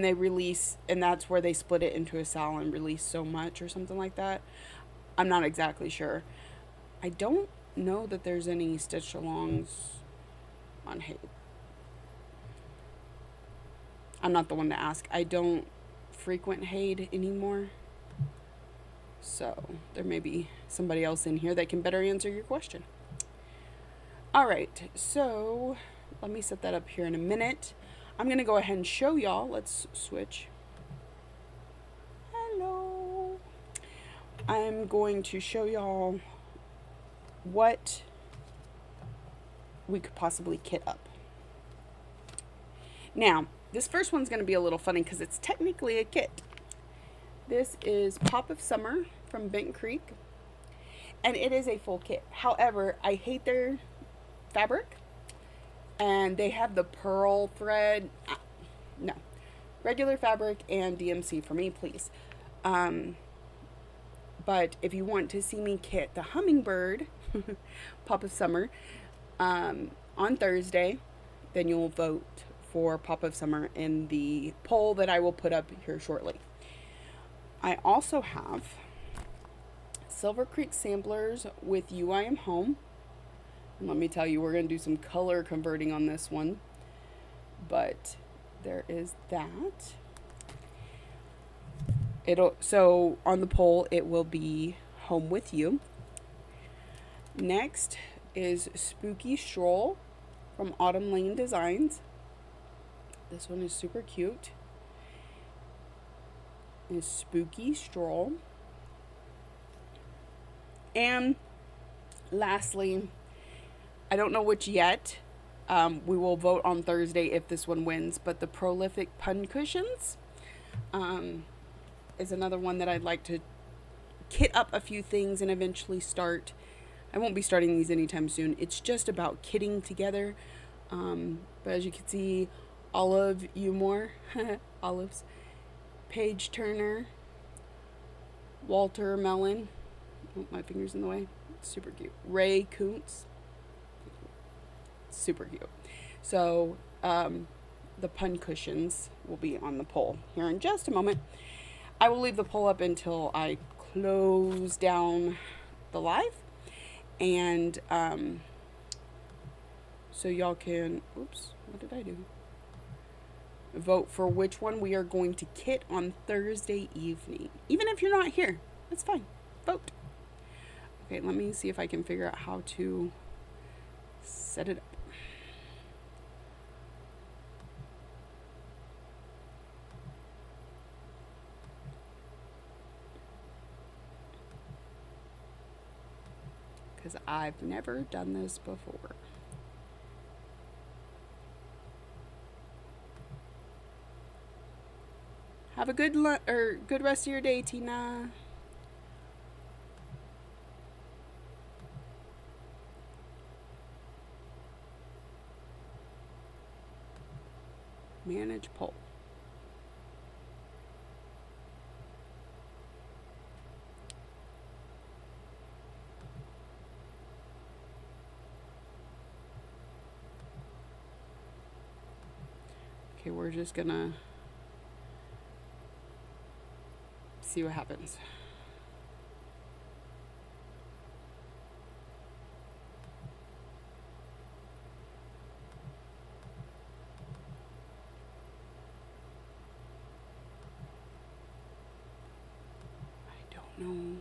they release, and that's where they split it into a sal and release so much or something like that. I'm not exactly sure. I don't know that there's any stitch alongs on Haid. I'm not the one to ask. I don't frequent Haid anymore, so there may be somebody else in here that can better answer your question. All right, so let me set that up here in a minute. I'm going to go ahead and show y'all. Let's switch. Hello. I'm going to show y'all what we could possibly kit up. Now, this first one's going to be a little funny because it's technically a kit. This is Pop of Summer from Bent Creek, and it is a full kit. However, I hate their fabric, and they have the pearl thread. No, regular fabric and DMC for me, please. But if you want to see me kit the Hummingbird Pop of Summer on Thursday, then you'll vote for Pop of Summer in the poll that I will put up here shortly. I also have Silver Creek Samplers with You I Am Home. And let me tell you, we're going to do some color converting on this one. But there is that. So on the poll, it will be Home with You. Next is Spooky Stroll from Autumn Lane Designs. This one is super cute. Is Spooky Stroll. And lastly, I don't know which yet. We will vote on Thursday if this one wins, but the Prolific Pun Cushions is another one that I'd like to kit up a few things and eventually start. I won't be starting these anytime soon. It's just about kitting together. But as you can see, Olive Umore, Olives, Paige Turner, Walter Mellon. Oh, my finger's in the way. Super cute. Ray Kuntz. Super cute. So the pun cushions will be on the poll here in just a moment. I will leave the poll up until I close down the live. And so y'all can, oops, what did I do? Vote for which one we are going to kit on Thursday evening. Even if you're not here, that's fine. Vote. Okay, let me see if I can figure out how to set it up. Because I've never done this before. Have a good good rest of your day, Tina. Manage poll. Okay, we're just gonna see what happens. I don't know.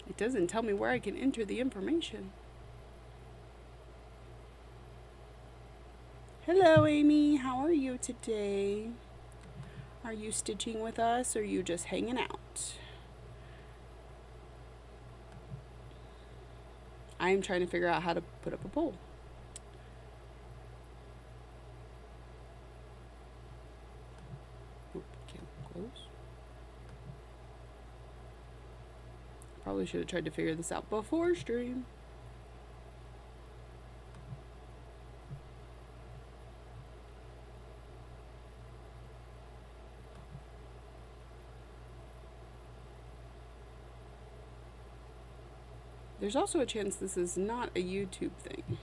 It doesn't tell me where I can enter the information. Hello, Amy. How are you today? Are you stitching with us or are you just hanging out? I am trying to figure out how to put up a poll. Probably should have tried to figure this out before stream. There's also a chance this is not a YouTube thing.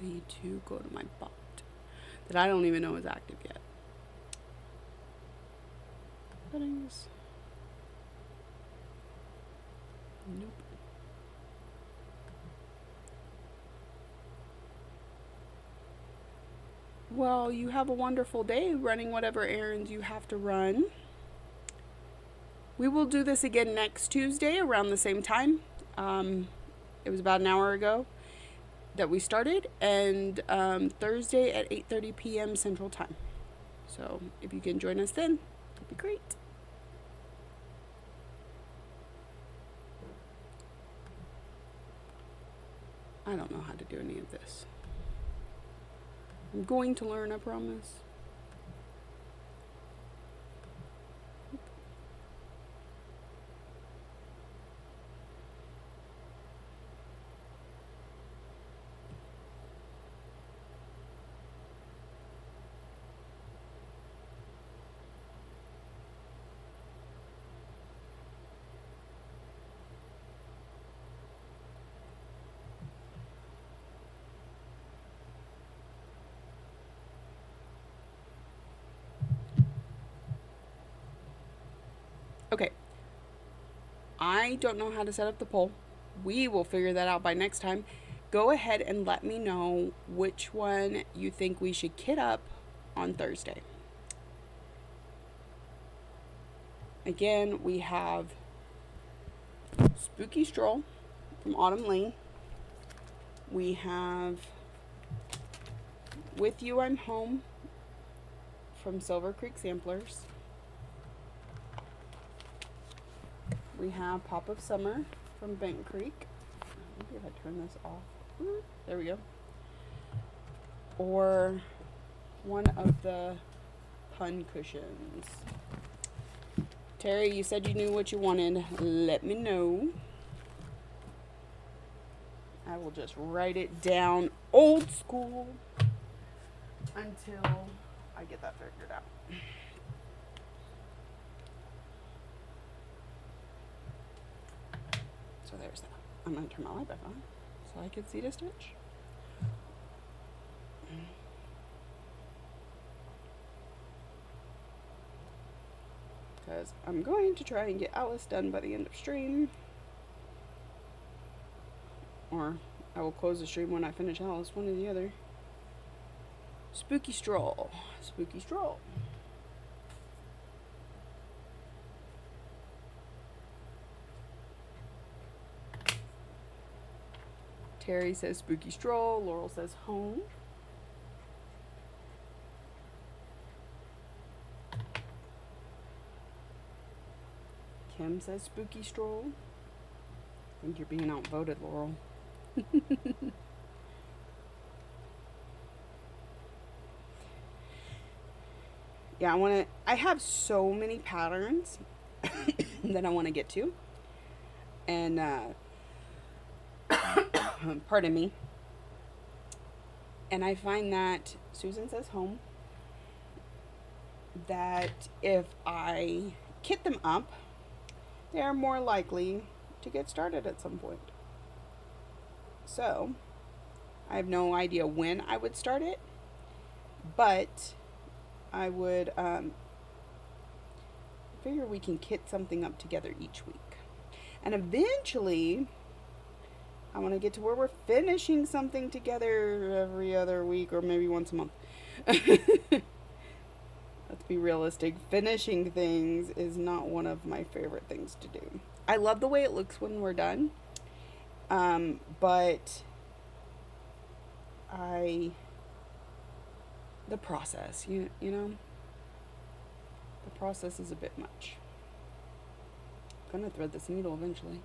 need to go to my bot that I don't even know is active yet. Settings. Nope. Well, you have a wonderful day running whatever errands you have to run. We will do this again next Tuesday around the same time. It was about an hour ago that we started, and Thursday at 8:30 p.m. Central Time. So if you can join us then, that'd be great. I don't know how to do any of this. I'm going to learn, I promise. Okay. I don't know how to set up the poll. We will figure that out by next time. Go ahead and let me know which one you think we should kit up on Thursday. Again, we have Spooky Stroll from Autumn Lane. We have With You I'm Home from Silver Creek Samplers. We have Pop of Summer from Bent Creek. Maybe if I turn this off. There we go. Or one of the pun cushions. Terry, you said you knew what you wanted. Let me know. I will just write it down old school until I get that figured out. So there's that. I'm going to turn my light back on so I can see the stitch. Because I'm going to try and get Alice done by the end of stream. Or I will close the stream when I finish Alice, one or the other. Spooky Stroll. Spooky Stroll. Terry says Spooky Stroll. Laurel says Home. Kim says Spooky Stroll. I think you're being outvoted, Laurel. Yeah, I have so many patterns that I want to get to. And, pardon me. And I find that Susan says Home, that if I kit them up, they are more likely to get started at some point. So, I have no idea when I would start it, but I would figure we can kit something up together each week. And eventually, I want to get to where we're finishing something together every other week or maybe once a month. Let's be realistic. Finishing things is not one of my favorite things to do. I love the way it looks when we're done. But the process, you know, the process is a bit much. I'm gonna thread this needle eventually.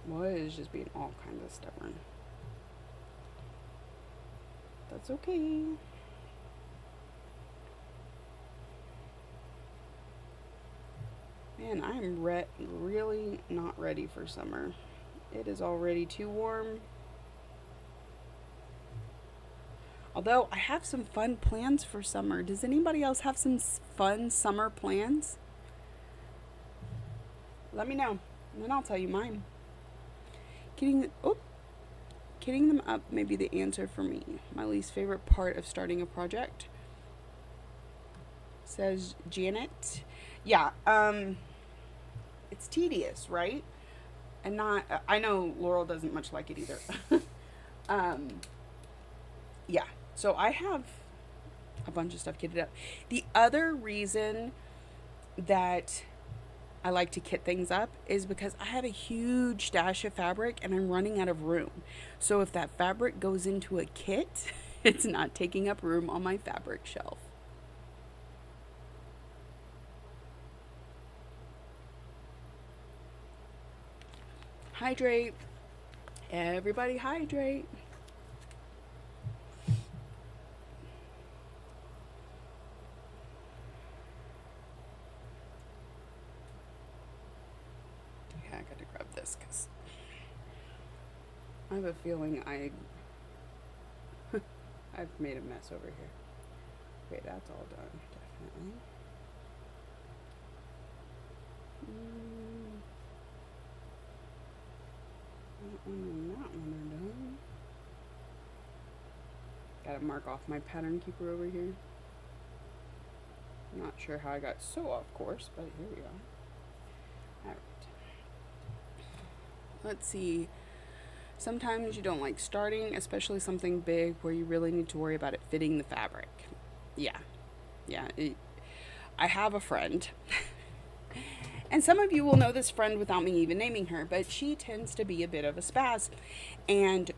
Boy, is just being all kinds of stubborn. That's okay. Man, I'm really not ready for summer. It is already too warm. Although I have some fun plans for summer. Does anybody else have some fun summer plans? Let me know, and then I'll tell you mine. Getting them up may be the answer for me. My least favorite part of starting a project, says Janet. Yeah, it's tedious, right? And not, I know Laurel doesn't much like it either. Yeah, so I have a bunch of stuff kitted up. The other reason that I like to kit things up is because I have a huge stash of fabric and I'm running out of room. So if that fabric goes into a kit, it's not taking up room on my fabric shelf. Hydrate. Everybody hydrate. Yeah, I gotta grab this because I have a feeling I've made a mess over here. Okay, that's all done, definitely. That one are done. Gotta mark off my pattern keeper over here. Not sure how I got so off course, but here we are. Alright. Let's see. Sometimes you don't like starting, especially something big where you really need to worry about it fitting the fabric. Yeah. I have a friend. And some of you will know this friend without me even naming her, but she tends to be a bit of a spaz. And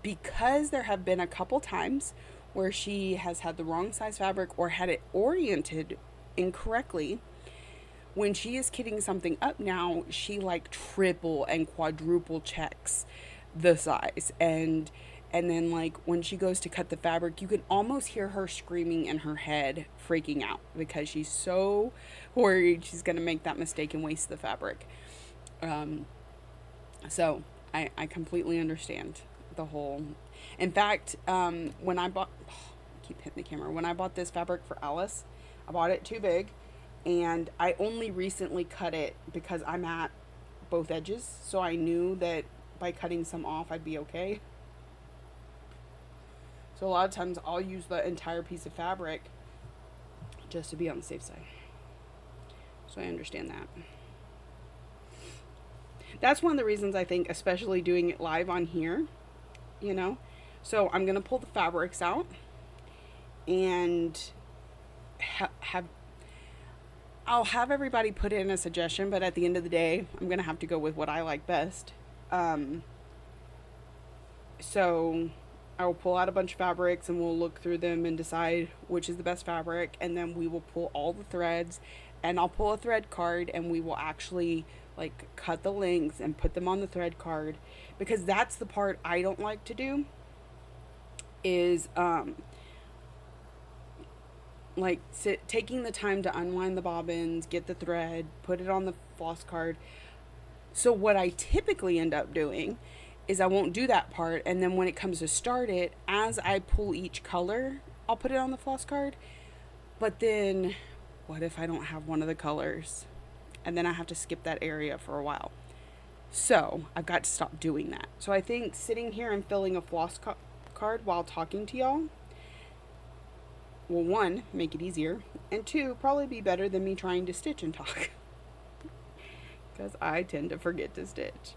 because there have been a couple times where she has had the wrong size fabric or had it oriented incorrectly, when she is kitting something up now, she like triple and quadruple checks the size. And then like when she goes to cut the fabric, you can almost hear her screaming in her head, freaking out because she's so worried she's going to make that mistake and waste the fabric. So I completely understand the whole. In fact, when I bought, I keep hitting the camera. When I bought this fabric for Alice, I bought it too big, and I only recently cut it because I'm at both edges, so I knew that by cutting some off, I'd be okay. So a lot of times I'll use the entire piece of fabric just to be on the safe side. So I understand that. That's one of the reasons I think, especially doing it live on here, you know. So I'm going to pull the fabrics out and I'll have everybody put in a suggestion, but at the end of the day, I'm going to have to go with what I like best. So I will pull out a bunch of fabrics and we'll look through them and decide which is the best fabric, and then we will pull all the threads, and I'll pull a thread card and we will actually like cut the lengths and put them on the thread card, because that's the part I don't like to do is like taking the time to unwind the bobbins, get the thread, put it on the floss card. So what I typically end up doing is I won't do that part, and then when it comes to start it, as I pull each color, I'll put it on the floss card. But then what if I don't have one of the colors? And then I have to skip that area for a while. So I've got to stop doing that. So I think sitting here and filling a floss card while talking to y'all will, one, make it easier, and two, probably be better than me trying to stitch and talk. Because I tend to forget to stitch.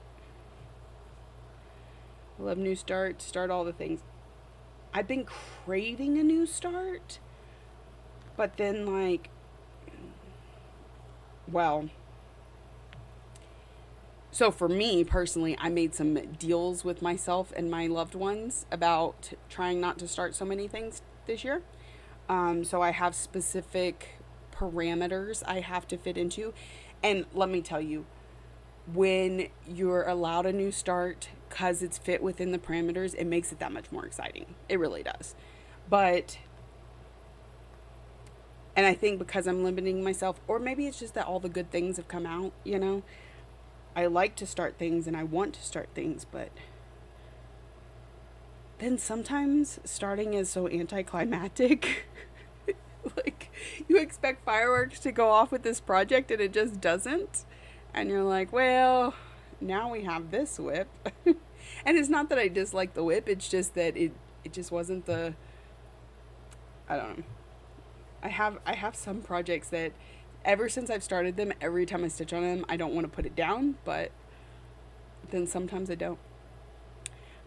I love new starts, start all the things. I've been craving a new start, but then like, well, so for me personally, I made some deals with myself and my loved ones about trying not to start so many things this year. So I have specific parameters I have to fit into. And let me tell you, when you're allowed a new start because it's fit within the parameters, it makes it that much more exciting. It really does. And I think because I'm limiting myself, or maybe it's just that all the good things have come out, you know, I like to start things and I want to start things, but then sometimes starting is so anticlimactic. Like, you expect fireworks to go off with this project and it just doesn't. And you're like, well, now we have this whip. And it's not that I dislike the whip, it's just that it just wasn't the, I don't know. I have some projects that ever since I've started them, every time I stitch on them, I don't want to put it down, but then sometimes I don't.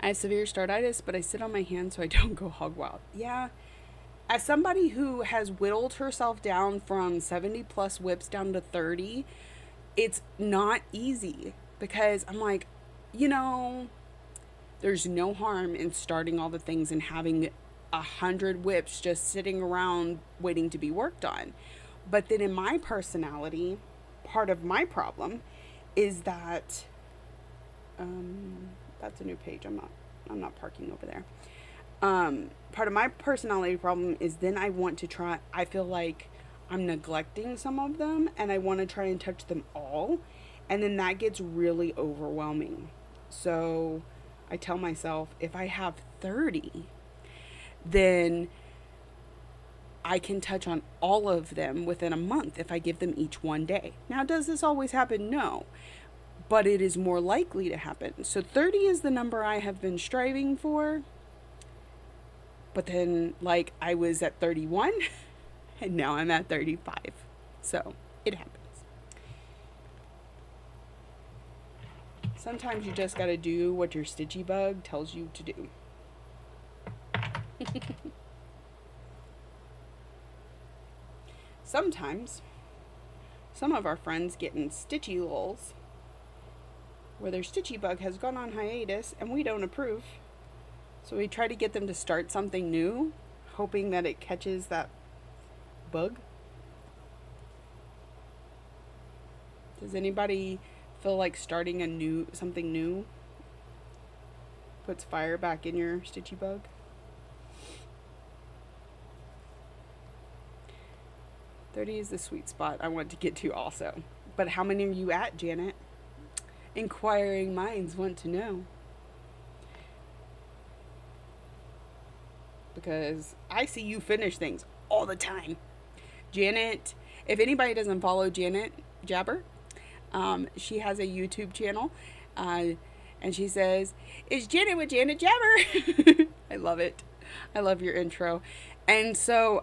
I have severe startitis, but I sit on my hands so I don't go hog wild. Yeah. As somebody who has whittled herself down from 70 plus whips down to 30, it's not easy because I'm like, there's no harm in starting all the things and having 100 whips just sitting around waiting to be worked on. But then in my personality, part of my problem is that that's a new page. I'm not parking over there. Part of my personality problem is then I feel like I'm neglecting some of them and I want to try and touch them all. And then that gets really overwhelming. So I tell myself, if I have 30, then I can touch on all of them within a month if I give them each one day. Now, does this always happen? No. But it is more likely to happen. So 30 is the number I have been striving for. But then, like, I was at 31 and now I'm at 35. So it happens. Sometimes you just got to do what your stitchy bug tells you to do. Sometimes some of our friends get in stitchy lulls where their stitchy bug has gone on hiatus and we don't approve. So we try to get them to start something new, hoping that it catches that bug. Does anybody feel like starting something new puts fire back in your stitchy bug? $30 is the sweet spot I want to get to also. But how many are you at, Janet? Inquiring minds want to know. Because I see you finish things all the time. Janet, if anybody doesn't follow Janet Jabber, she has a YouTube channel. And she says, "It's Janet with Janet Jabber." I love it. I love your intro. And so,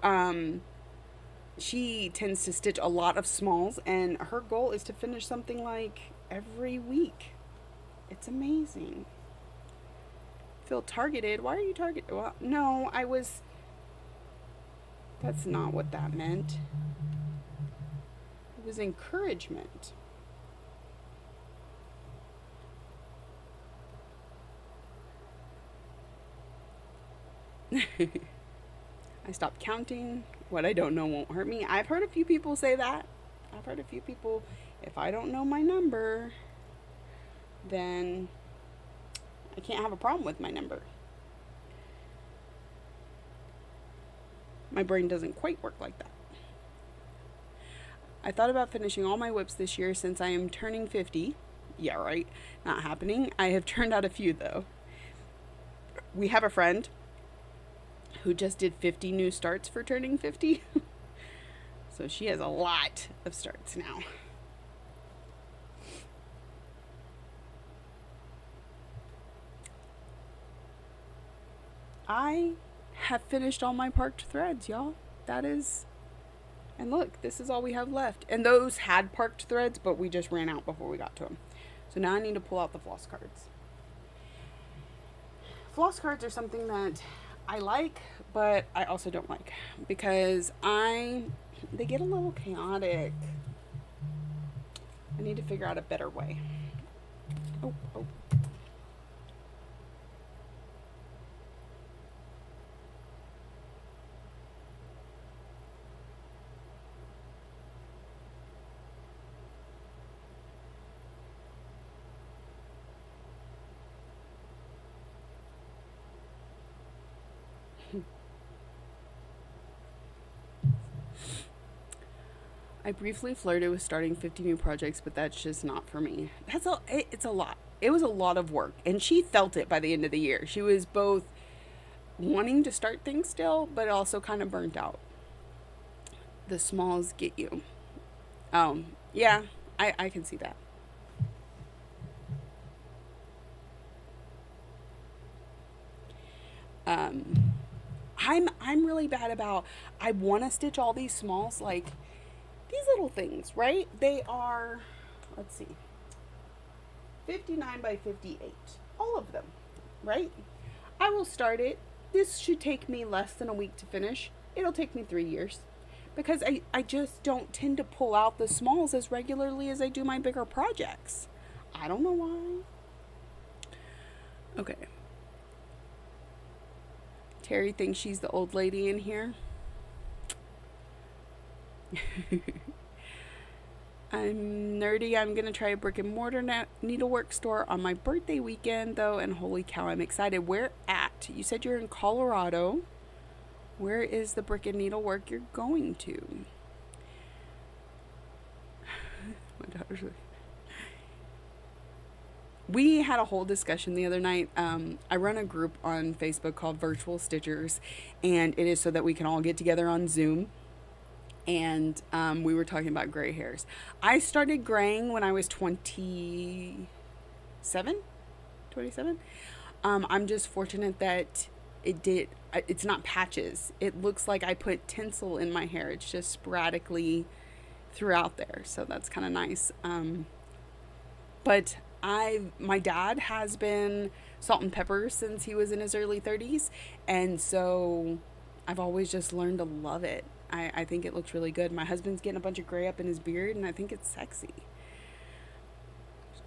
she tends to stitch a lot of smalls, and her goal is to finish something like every week. It's amazing. Feel targeted. Why are you targeted? Well, no, that's not what that meant. It was encouragement. I stopped counting. What I don't know won't hurt me. I've heard a few people say that. I've heard a few people, if I don't know my number, then I can't have a problem with my number. My brain doesn't quite work like that. I thought about finishing all my whips this year since I am turning 50. Yeah, right. Not happening. I have turned out a few, though. We have a friend who just did 50 new starts for turning 50. So she has a lot of starts now. I have finished all my parked threads, y'all. And look, this is all we have left. And those had parked threads, but we just ran out before we got to them. So now I need to pull out the floss cards. Floss cards are something that I like, but I also don't like because they get a little chaotic. I need to figure out a better way. Oh. I briefly flirted with starting 50 new projects, but that's just not for me. It's a lot. It was a lot of work, and she felt it by the end of the year. She was both wanting to start things still, but also kind of burnt out. The smalls get you. Yeah, I can see that. Um, I'm really bad about, I want to stitch all these smalls, like these little things, right? They are, let's see, 59 by 58, all of them, right? I will start it. This should take me less than a week to finish. It'll take me 3 years because I just don't tend to pull out the smalls as regularly as I do my bigger projects. I don't know why. Okay. Terry thinks she's the old lady in here. I'm nerdy. I'm going to try a brick and mortar needlework store on my birthday weekend, though, and holy cow, I'm excited. Where at? You said you're in Colorado. Where is the brick and needlework you're going to? My daughter's really... We had a whole discussion the other night. I run a group on Facebook called Virtual Stitchers, and it is so that we can all get together on Zoom. And we were talking about gray hairs. I started graying when I was 27. I'm just fortunate that it's not patches. It looks like I put tinsel in my hair. It's just sporadically throughout there. So that's kind of nice. But my dad has been salt and pepper since he was in his early 30s. And so I've always just learned to love it. I think it looks really good. My husband's getting a bunch of gray up in his beard, and I think it's sexy.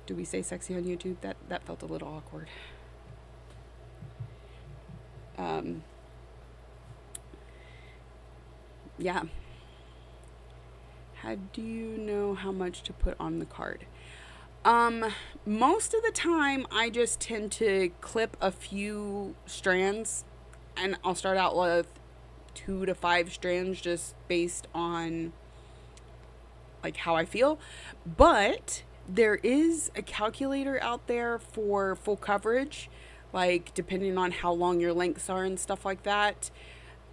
Do we say sexy on YouTube? That felt a little awkward. Yeah. How do you know how much to put on the card? Most of the time, I just tend to clip a few strands, and I'll start out with 2 to 5 strands just based on like how I feel. But there is a calculator out there for full coverage, like depending on how long your lengths are and stuff like that.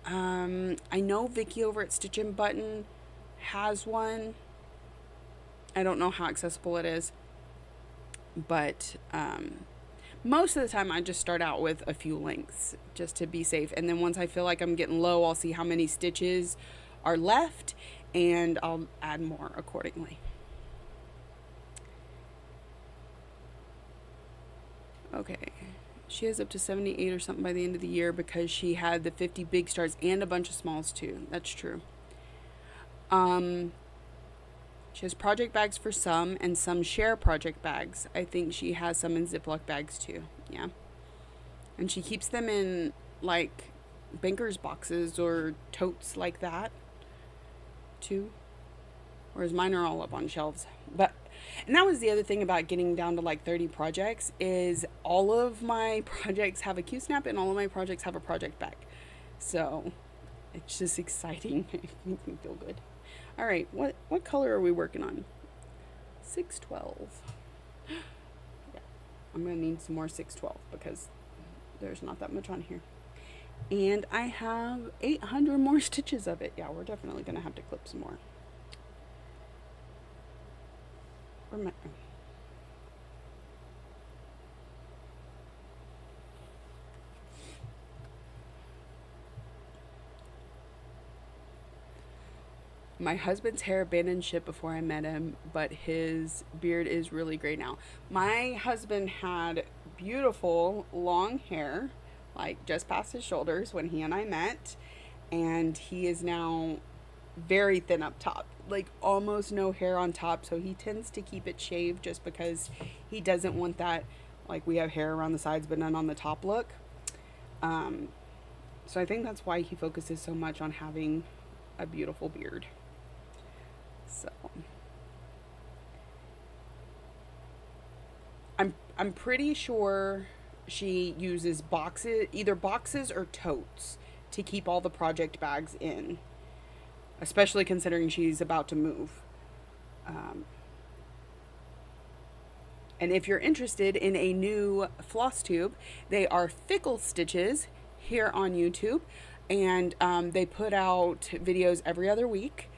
I know Vicky over at Stitch and Button has one. I don't know how accessible it is, but most of the time I just start out with a few lengths just to be safe. And then once I feel like I'm getting low, I'll see how many stitches are left and I'll add more accordingly. Okay. She has up to 78 or something by the end of the year because she had the 50 big stars and a bunch of smalls too. That's true. She has project bags for some, and some share project bags. I think she has some in Ziploc bags too. Yeah. And she keeps them in like banker's boxes or totes like that too. Whereas mine are all up on shelves. And that was the other thing about getting down to like 30 projects is all of my projects have a Q-snap and all of my projects have a project bag. So it's just exciting. It makes me feel good. All right, what color are we working on? 612. Yeah, I'm gonna need some more 612 because there's not that much on here. And I have 800 more stitches of it. Yeah, we're definitely gonna have to clip some more. My husband's hair abandoned ship before I met him, but his beard is really gray now. My husband had beautiful long hair, like just past his shoulders when he and I met, and he is now very thin up top, like almost no hair on top, so he tends to keep it shaved just because he doesn't want that, like we have hair around the sides but none on the top look. So I think that's why he focuses so much on having a beautiful beard. So I'm pretty sure she uses boxes, either boxes or totes, to keep all the project bags in, especially considering she's about to move. And if you're interested in a new floss tube, they are Fickle Stitches here on YouTube, and they put out videos every other week,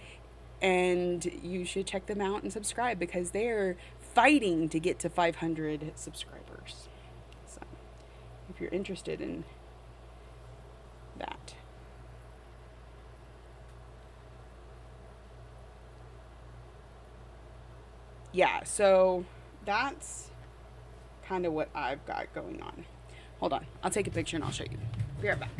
and you should check them out and subscribe because they're fighting to get to 500 subscribers. So, if you're interested in that. Yeah, so that's kind of what I've got going on. Hold on, I'll take a picture and I'll show you. Be right back.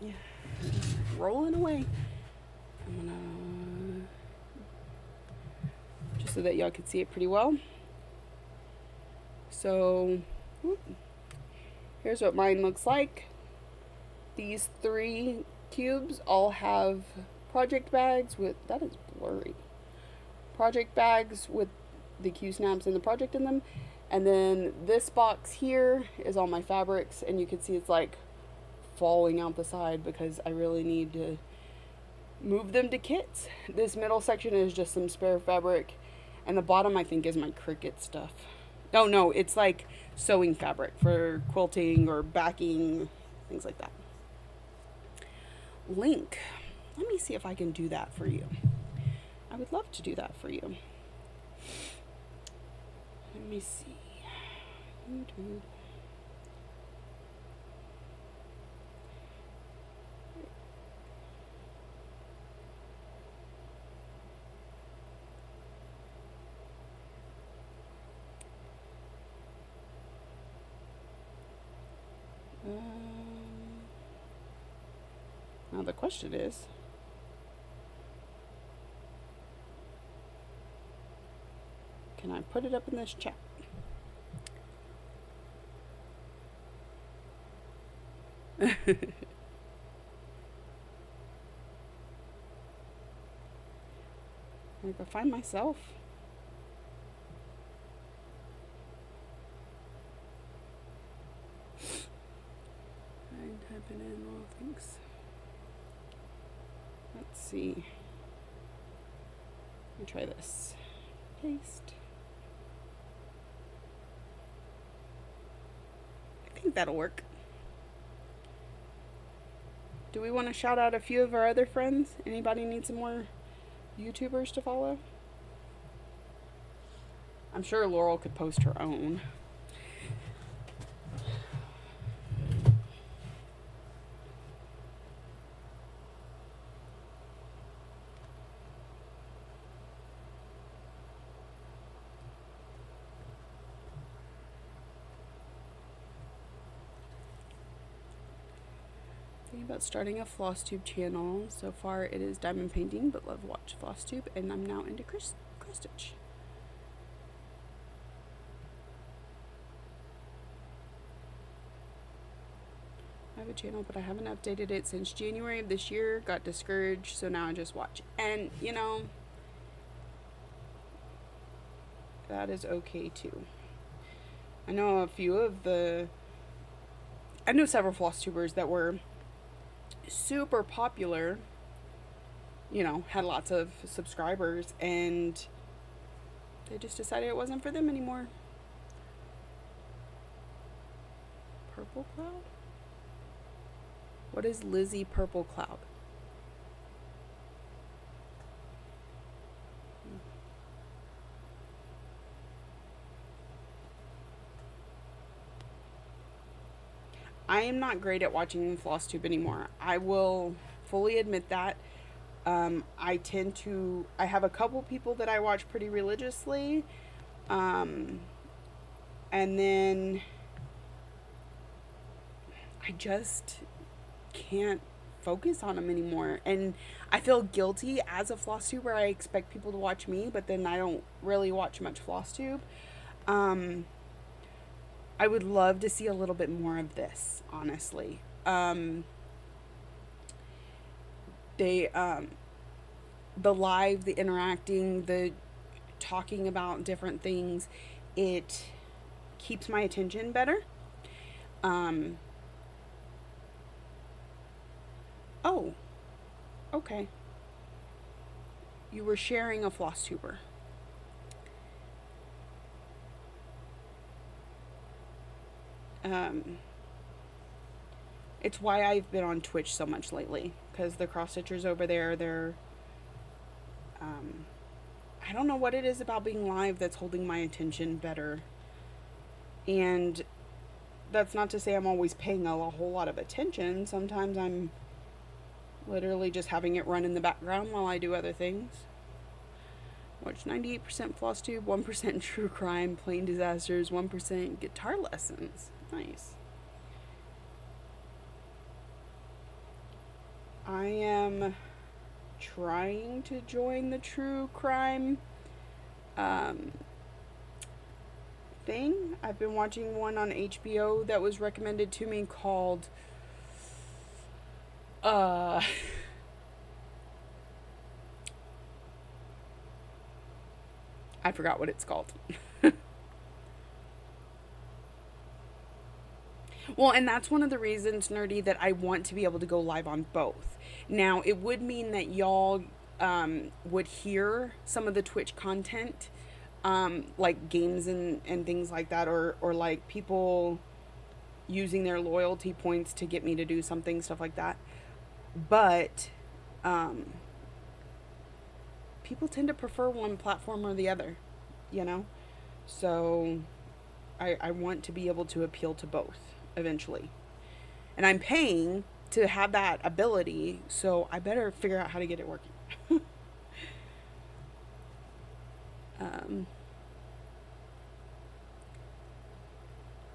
Yeah, just rolling away. I'm gonna, just so that y'all can see it pretty well. So, here's what mine looks like. These 3 cubes all have project bags with, that is blurry, project bags with the Q-snaps and the project in them. And then this box here is all my fabrics, and you can see it's like falling out the side because I really need to move them to kits. This middle section is just some spare fabric, and the bottom I think is my Cricut stuff. Oh no, it's like sewing fabric for quilting or backing, things like that. Link. Let me see if I can do that for you. I would love to do that for you. Let me see. YouTube. Now the question is, can I put it up in this chat? I go find myself. I'm typing in all things. Let's see. Let me try this. Paste. I think that'll work. Do we want to shout out a few of our other friends? Anybody need some more YouTubers to follow? I'm sure Laurel could post her own. About starting a floss tube channel. So far it is diamond painting, but love watch floss tube, and I'm now into cross stitch. I have a channel, but I haven't updated it since January of this year. Got discouraged, so now I just watch. And you know, that is okay too. I know several floss tubers that were super popular, you know, had lots of subscribers, and they just decided it wasn't for them anymore. Purple Cloud? What is Lizzie Purple Cloud? I am not great at watching FlossTube anymore. I will fully admit that. I have a couple people that I watch pretty religiously. And then I just can't focus on them anymore. And I feel guilty as a FlossTuber. I expect people to watch me, but then I don't really watch much FlossTube. I would love to see a little bit more of this, honestly. The live, the interacting, the talking about different things, it keeps my attention better. Oh, okay. You were sharing a floss tuber. It's why I've been on Twitch so much lately, because the cross stitchers over there, um, I don't know what it is about being live that's holding my attention better. And that's not to say I'm always paying a whole lot of attention. Sometimes I'm literally just having it run in the background while I do other things. Watch 98% floss tube, 1% true crime, plain disasters, 1% guitar lessons. Nice. I am trying to join the true crime thing. I've been watching one on HBO that was recommended to me called I forgot what it's called. Well, and that's one of the reasons, Nerdy, that I want to be able to go live on both. Now, it would mean that y'all would hear some of the Twitch content, like games and things like that, or like people using their loyalty points to get me to do something, stuff like that. But people tend to prefer one platform or the other, you know? So I want to be able to appeal to both eventually. And I'm paying to have that ability, so I better figure out how to get it working.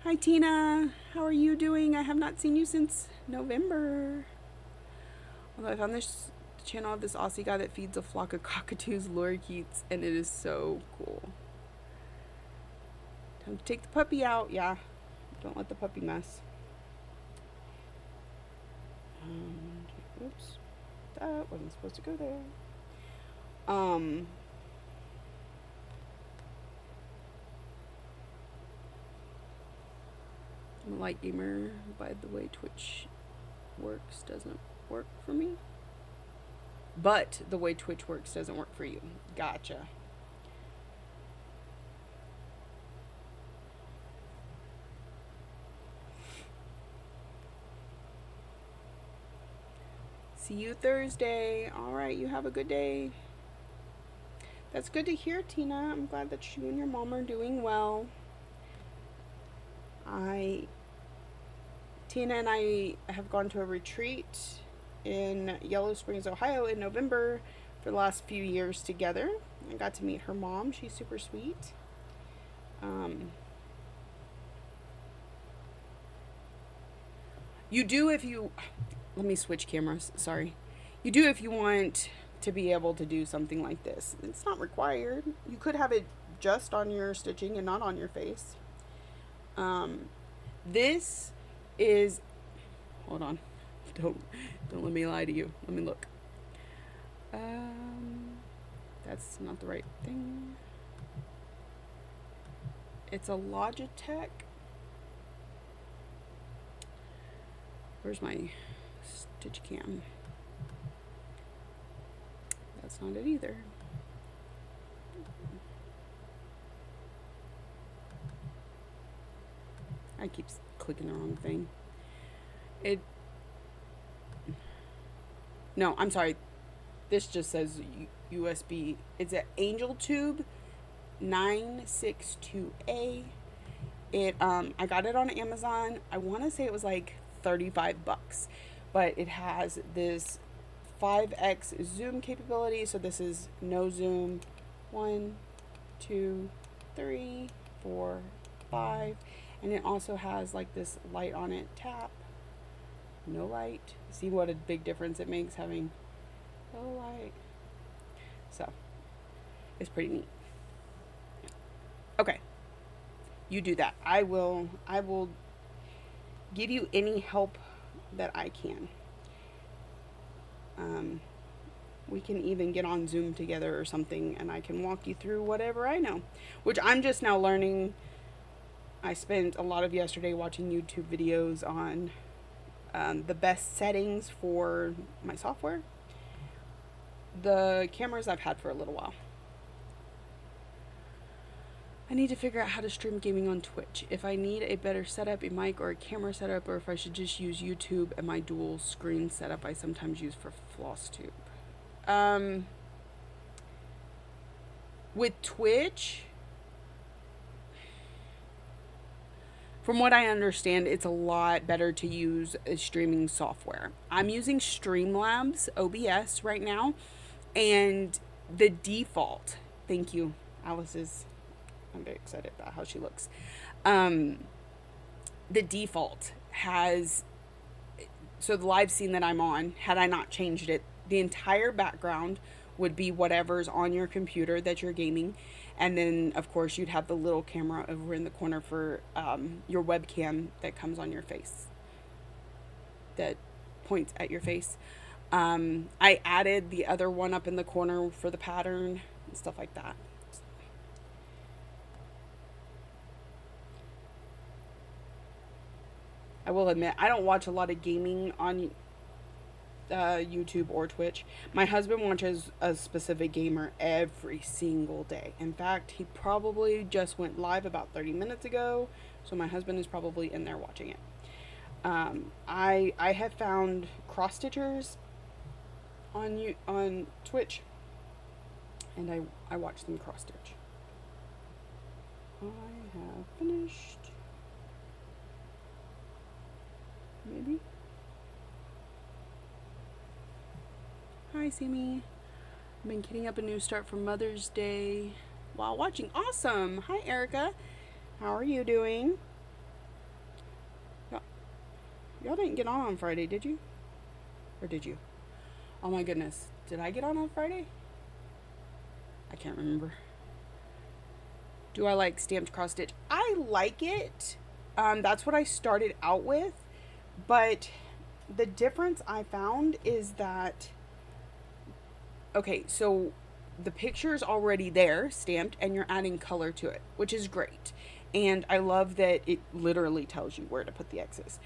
Hi Tina, how are you doing? I have not seen you since November. Although I found this channel of this Aussie guy that feeds a flock of cockatoos lorikeets, and it is so cool. Time to take the puppy out. Yeah, don't let the puppy mess. Oops, that wasn't supposed to go there. I'm a light gamer. By the way, Twitch works doesn't work for me. But the way Twitch works doesn't work for you. Gotcha. See you Thursday. All right, you have a good day. That's good to hear, Tina. I'm glad that you and your mom are doing well. Tina and I have gone to a retreat in Yellow Springs, Ohio in November for the last few years together. I got to meet her mom. She's super sweet. You do if you... Let me switch cameras. Sorry. You do if you want to be able to do something like this. It's not required. You could have it just on your stitching and not on your face. This is... Hold on. Don't let me lie to you. Let me look. That's not the right thing. It's a Logitech. Where's my stitch cam? That's not it either. I keep clicking the wrong thing. No, I'm sorry. This just says USB. It's an Angel Tube 962A. I got it on Amazon. I want to say it was like $35, but it has this 5x zoom capability. So this is no zoom. 1, 2, 3, 4, 5. And it also has like this light on it. Tap. No light. See what a big difference it makes having no light. So it's pretty neat. Okay, you do that. I will give you any help that I can. We can even get on Zoom together or something, and I can walk you through whatever I know, which I'm just now learning. I spent a lot of yesterday watching YouTube videos on the best settings for my software. The cameras I've had for a little while. I need to figure out how to stream gaming on Twitch. If I need a better setup, a mic or a camera setup, or if I should just use YouTube and my dual screen setup I sometimes use for FlossTube. With Twitch, from what I understand, it's a lot better to use a streaming software. I'm using Streamlabs OBS right now, and the default, thank you, I'm very excited about how she looks. The default has, so the live scene that I'm on, had I not changed it, the entire background would be whatever's on your computer that you're gaming. And then, of course, you'd have the little camera over in the corner for your webcam that comes on your face, that points at your face. I added the other one up in the corner for the pattern and stuff like that. I will admit, I don't watch a lot of gaming on YouTube or Twitch. My husband watches a specific gamer every single day. In fact, he probably just went live about 30 minutes ago, so my husband is probably in there watching it. I have found cross stitchers on Twitch, and I watch them cross stitch. I have finished. Maybe. Hi, Sammy. I've been getting up a new start for Mother's Day while watching. Awesome. Hi, Erica. How are you doing? Y'all didn't get on Friday, did you? Or did you? Oh my goodness. Did I get on Friday? I can't remember. Do I like stamped cross stitch? I like it. That's what I started out with. But the difference I found is that, okay, so the picture's already there, stamped, and you're adding color to it, which is great. And I love that it literally tells you where to put the X's.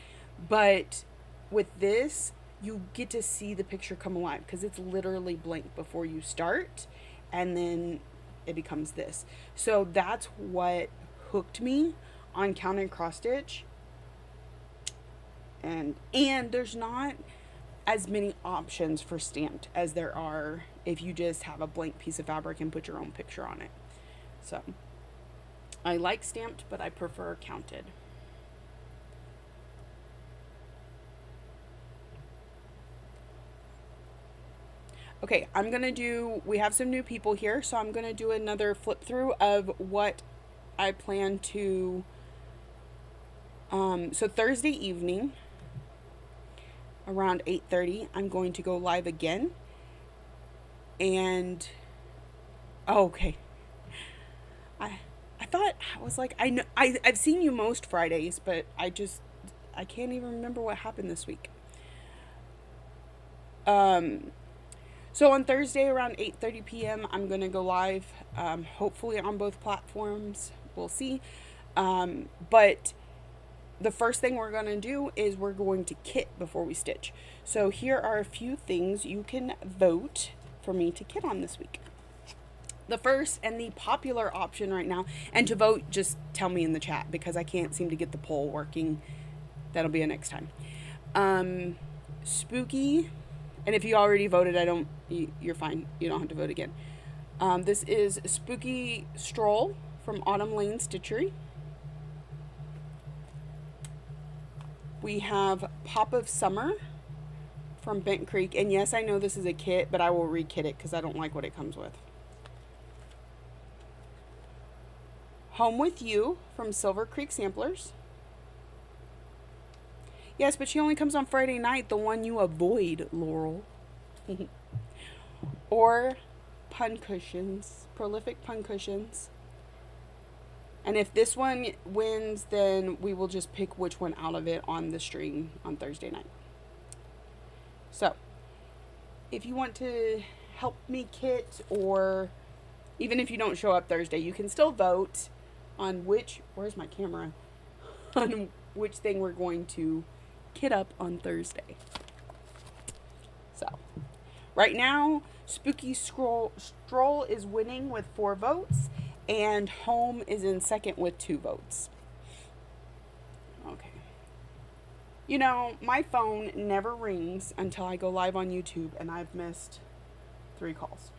But with this, you get to see the picture come alive because it's literally blank before you start, and then it becomes this. So that's what hooked me on counted cross stitch. And there's not as many options for stamped as there are if you just have a blank piece of fabric and put your own picture on it. So I like stamped, but I prefer counted. Okay, we have some new people here, so I'm going to do another flip through of what I plan to, so Thursday evening, around 8:30, I'm going to go live again. And okay, I thought, I was like, I know I've seen you most Fridays, but I can't even remember what happened this week. So on Thursday around 8:30 p.m. I'm gonna go live, hopefully on both platforms. We'll see. But the first thing we're going to do is we're going to kit before we stitch. So here are a few things you can vote for me to kit on this week. The first and the popular option right now, and to vote, just tell me in the chat because I can't seem to get the poll working. That'll be a next time. Spooky, and if you already voted, you're fine. You don't have to vote again. This is Spooky Stroll from Autumn Lane Stitchery. We have Pop of Summer from Bent Creek. And yes, I know this is a kit, but I will re-kit it because I don't like what it comes with. Home With You from Silver Creek Samplers. Yes, but she only comes on Friday night, the one you avoid, Laurel. Or Pun Cushions, Prolific Pun Cushions. And if this one wins, then we will just pick which one out of it on the stream on Thursday night. So, if you want to help me kit, or even if you don't show up Thursday, you can still vote on where's my camera? On which thing we're going to kid up on Thursday. So, right now, Spooky Stroll is winning with 4 votes, and Home is in second with 2 votes. Okay. You know, my phone never rings until I go live on YouTube, and I've missed 3 calls.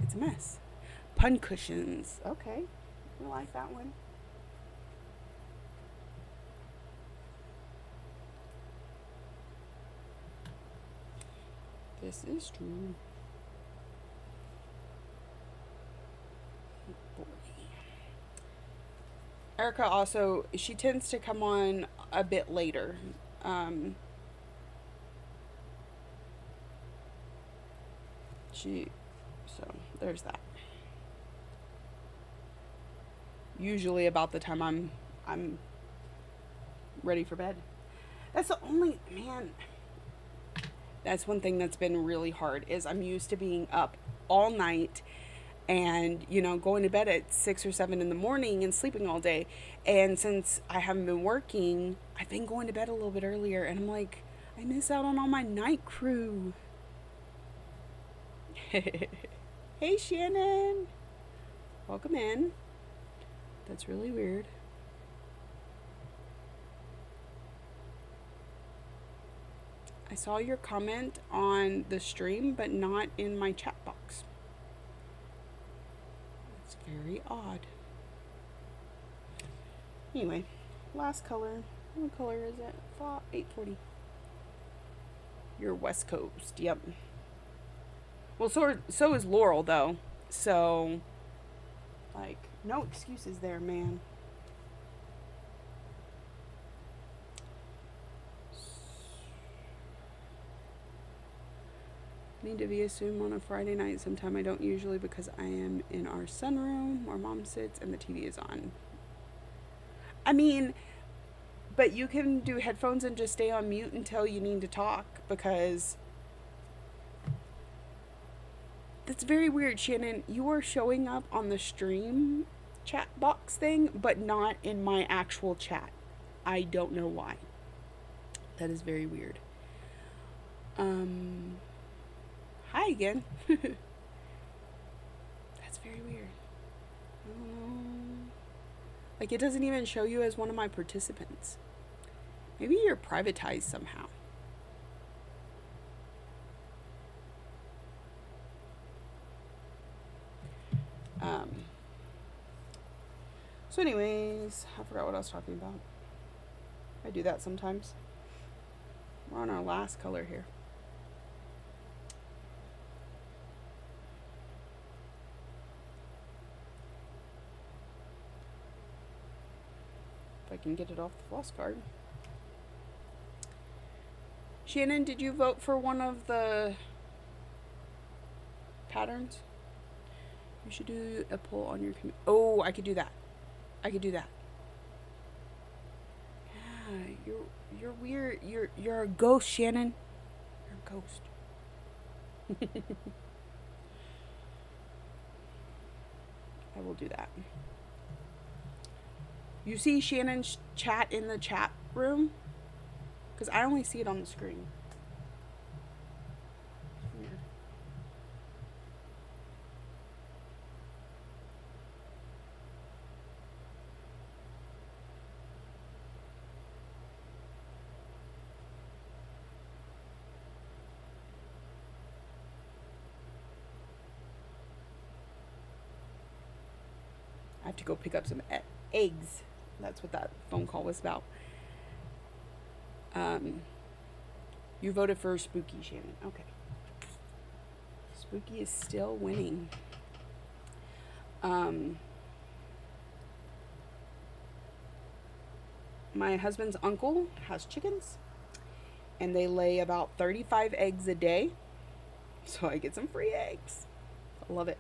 It's a mess. Pun cushions. Okay. I like that one. This is true. Erica also, she tends to come on a bit later. So there's that. Usually about the time I'm ready for bed. That's the only, man, that's one thing that's been really hard is I'm used to being up all night and, you know, going to bed at 6 or 7 in the morning and sleeping all day. And since I haven't been working, I've been going to bed a little bit earlier, and I'm like, I miss out on all my night crew. Hey, Shannon. Welcome in. That's really weird. I saw your comment on the stream, but not in my chat box. It's very odd. Anyway, last color. What color is it? 840. You're West Coast. Yep. Well, so is Laurel, though. So, like, no excuses there, man. Need to be assumed on a Friday night sometime. I don't usually because I am in our sunroom where Mom sits and the TV is on. I mean, but you can do headphones and just stay on mute until you need to talk, because that's very weird, Shannon. You are showing up on the stream chat box thing, but not in my actual chat. I don't know why. That is very weird. Hi again. That's very weird. Like, it doesn't even show you as one of my participants. Maybe you're privatized somehow. So anyways, I forgot what I was talking about. I do that sometimes. We're on our last color here. If I can get it off the floss card. Shannon, did you vote for one of the patterns? You should do a poll on your community. Oh, I could do that. I could do that. Yeah, you're weird. You're a ghost, Shannon. You're a ghost. I will do that. You see Shannon's chat in the chat room? Because I only see it on the screen. Weird. I have to go pick up some eggs. That's what that phone call was about. You voted for Spooky, Shannon. Okay. Spooky is still winning. My husband's uncle has chickens, and they lay about 35 eggs a day. So I get some free eggs. I love it.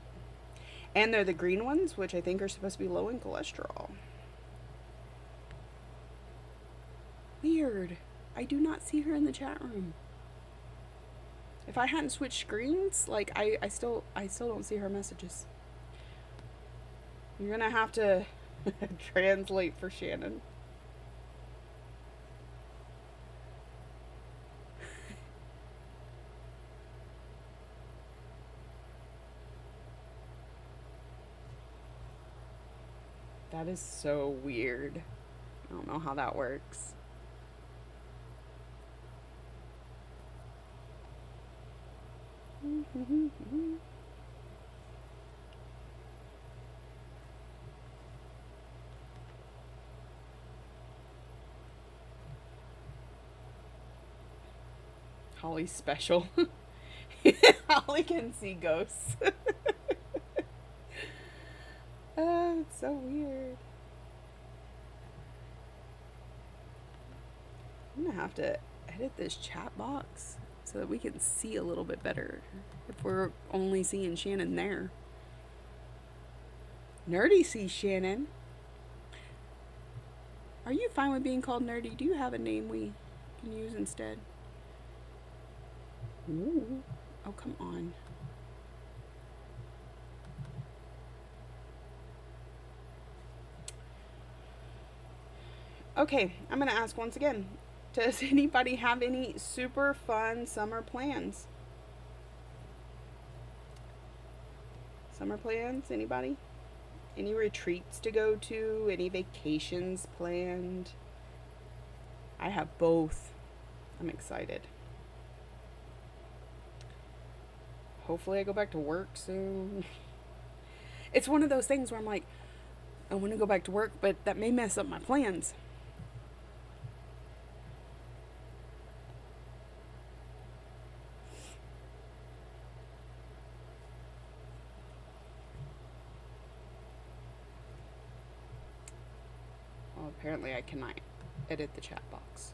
And they're the green ones, which I think are supposed to be low in cholesterol. Weird. I do not see her in the chat room. If I hadn't switched screens, like I still don't see her messages. You're gonna have to translate for Shannon. That is so weird. I don't know how that works. Holly's special. Holly can see ghosts. It's so weird. I'm gonna have to edit this chat box so that we can see a little bit better if we're only seeing Shannon there. Nerdy sees Shannon. Are you fine with being called Nerdy? Do you have a name we can use instead? Ooh. Oh, come on. Okay, I'm going to ask once again. Does anybody have any super fun summer plans? Summer plans? Anybody? Any retreats to go to? Any vacations planned? I have both. I'm excited. Hopefully I go back to work soon. It's one of those things where I'm like, I want to go back to work, but that may mess up my plans. Well, apparently I cannot edit the chat box.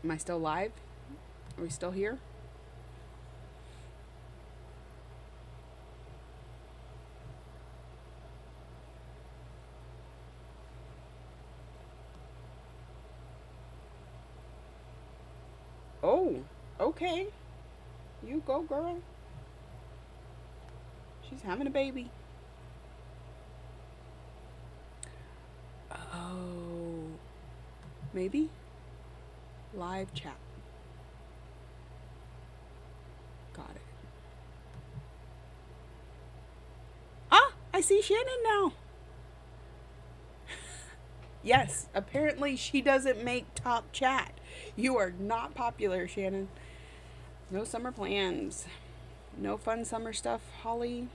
Am I still live? Are we still here? Oh, okay. You go, girl. She's having a baby. Oh, maybe? Live chat. Got it. Ah, I see Shannon now. Yes, apparently she doesn't make top chat. You are not popular, Shannon. No summer plans. No fun summer stuff, Holly.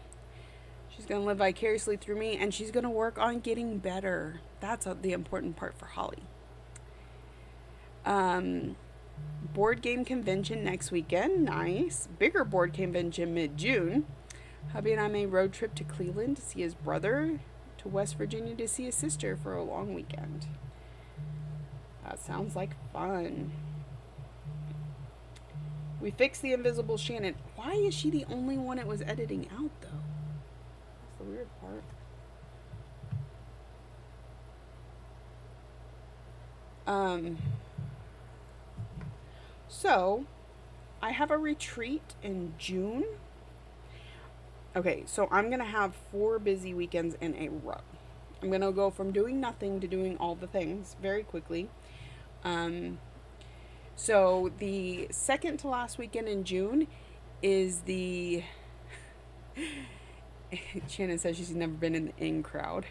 She's going to live vicariously through me, and she's going to work on getting better. That's the important part for Holly. Board game convention next weekend. Nice. Bigger board convention mid-June. Hubby and I made a road trip to Cleveland to see his brother, to West Virginia to see his sister for a long weekend. That sounds like fun. We fixed the invisible Shannon. Why is she the only one it was editing out, though? That's the weird part. So, I have a retreat in June. Okay, so I'm going to have 4 busy weekends in a row. I'm going to go from doing nothing to doing all the things very quickly. So the second to last weekend in June is the... Shannon says she's never been in the in crowd.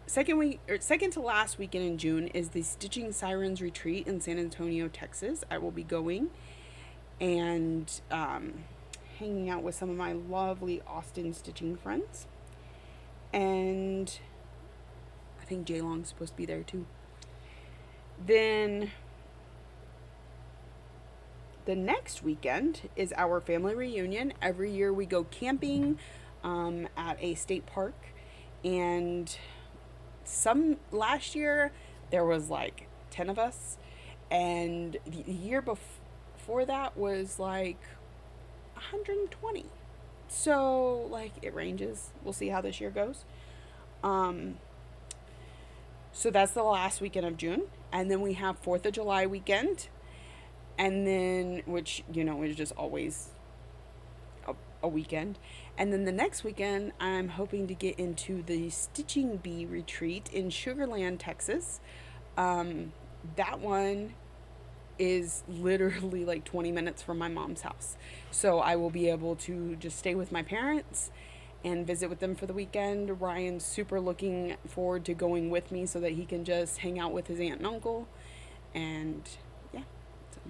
Second to last weekend in June is the Stitching Sirens retreat in San Antonio, Texas. I will be going and hanging out with some of my lovely Austin stitching friends. And I think Jaylong's supposed to be there too. Then the next weekend is our family reunion. Every year we go camping at a state park, and last year there was like 10 of us, and the year before that was like 120. So like it ranges. We'll see how this year goes. So that's the last weekend of June, and then we have 4th of July weekend, and then, which, you know, is just always a weekend. And then the next weekend, I'm hoping to get into the Stitching Bee retreat in Sugar Land, Texas. That one is literally like 20 minutes from my mom's house. So I will be able to just stay with my parents and visit with them for the weekend. Ryan's super looking forward to going with me so that he can just hang out with his aunt and uncle. And yeah. So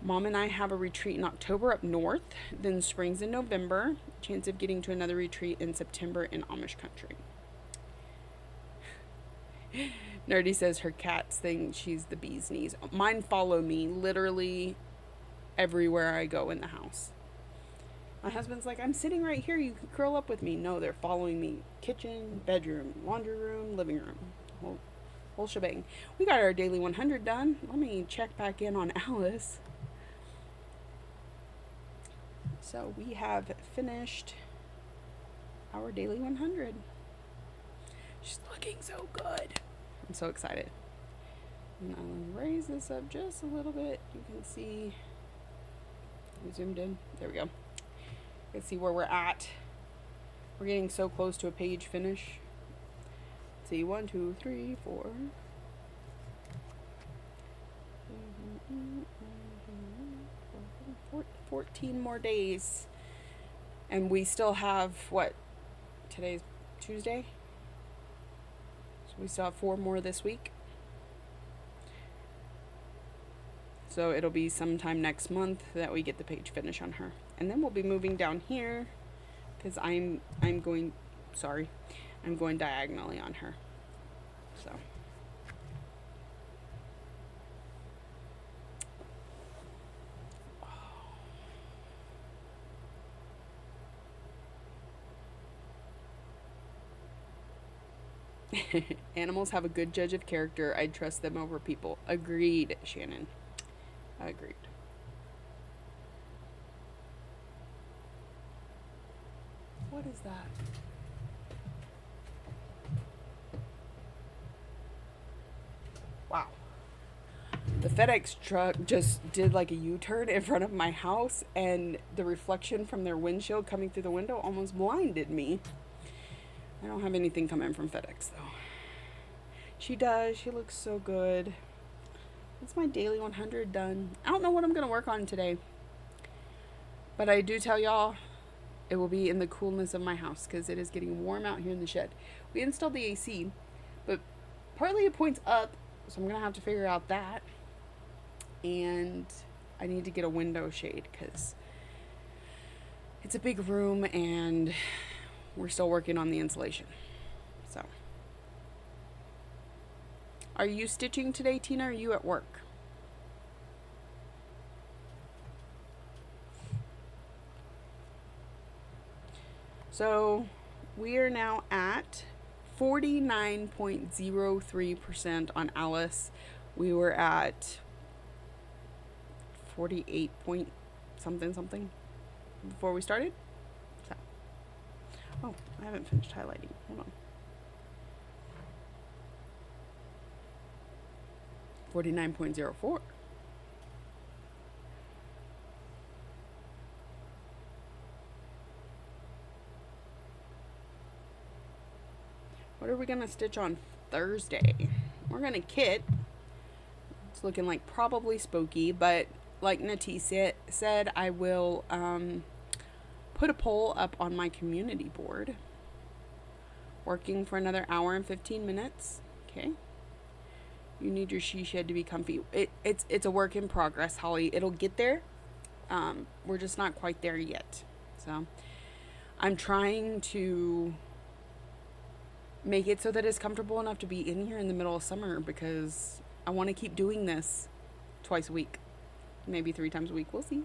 Mom and I have a retreat in October up north, then Springs in November. Chance of getting to another retreat in September in Amish country. Nerdy says her cats think she's the bee's knees. Mine follow me literally everywhere I go in the house. My husband's like, I'm sitting right here. You can curl up with me. No, they're following me. Kitchen, bedroom, laundry room, living room. Whole shebang. We got our daily 100 done. Let me check back in on Alice. So we have finished our daily 100. She's looking so good. I'm so excited. And I'll raise this up just a little bit. You can see. We zoomed in. There we go. You can see where we're at. We're getting so close to a page finish. Let's see, 1, 2, 3, 4. 14 more days. And we still have, what? Today's Tuesday? So we still have 4 more this week. So it'll be sometime next month that we get the page finish on her. And then we'll be moving down here because I'm going diagonally on her. So animals have a good judge of character. I'd trust them over people. Agreed, Shannon. Agreed. What is that? Wow. The FedEx truck just did like a U-turn in front of my house, and the reflection from their windshield coming through the window almost blinded me. I don't have anything coming from FedEx though. She does. She looks so good. That's my daily 100 done. I don't know what I'm going to work on today. But I do tell y'all, it will be in the coolness of my house because it is getting warm out here in the shed. We installed the AC, but partly it points up, so I'm going to have to figure out that. And I need to get a window shade because it's a big room and we're still working on the insulation. So, are you stitching today, Tina? Or are you at work? So we are now at 49.03% on Alice. We were at 48 point something before we started. So, oh, I haven't finished highlighting. Hold on. 49.04. What are we going to stitch on Thursday? We're going to kit. It's looking like probably Spooky, but like Nati said, I will put a poll up on my community board. Working for another hour and 15 minutes. Okay. You need your she shed to be comfy. It's a work in progress, Holly. It'll get there. We're just not quite there yet. So I'm trying to make it so that it's comfortable enough to be in here in the middle of summer because I want to keep doing this twice a week. Maybe 3 times a week. We'll see.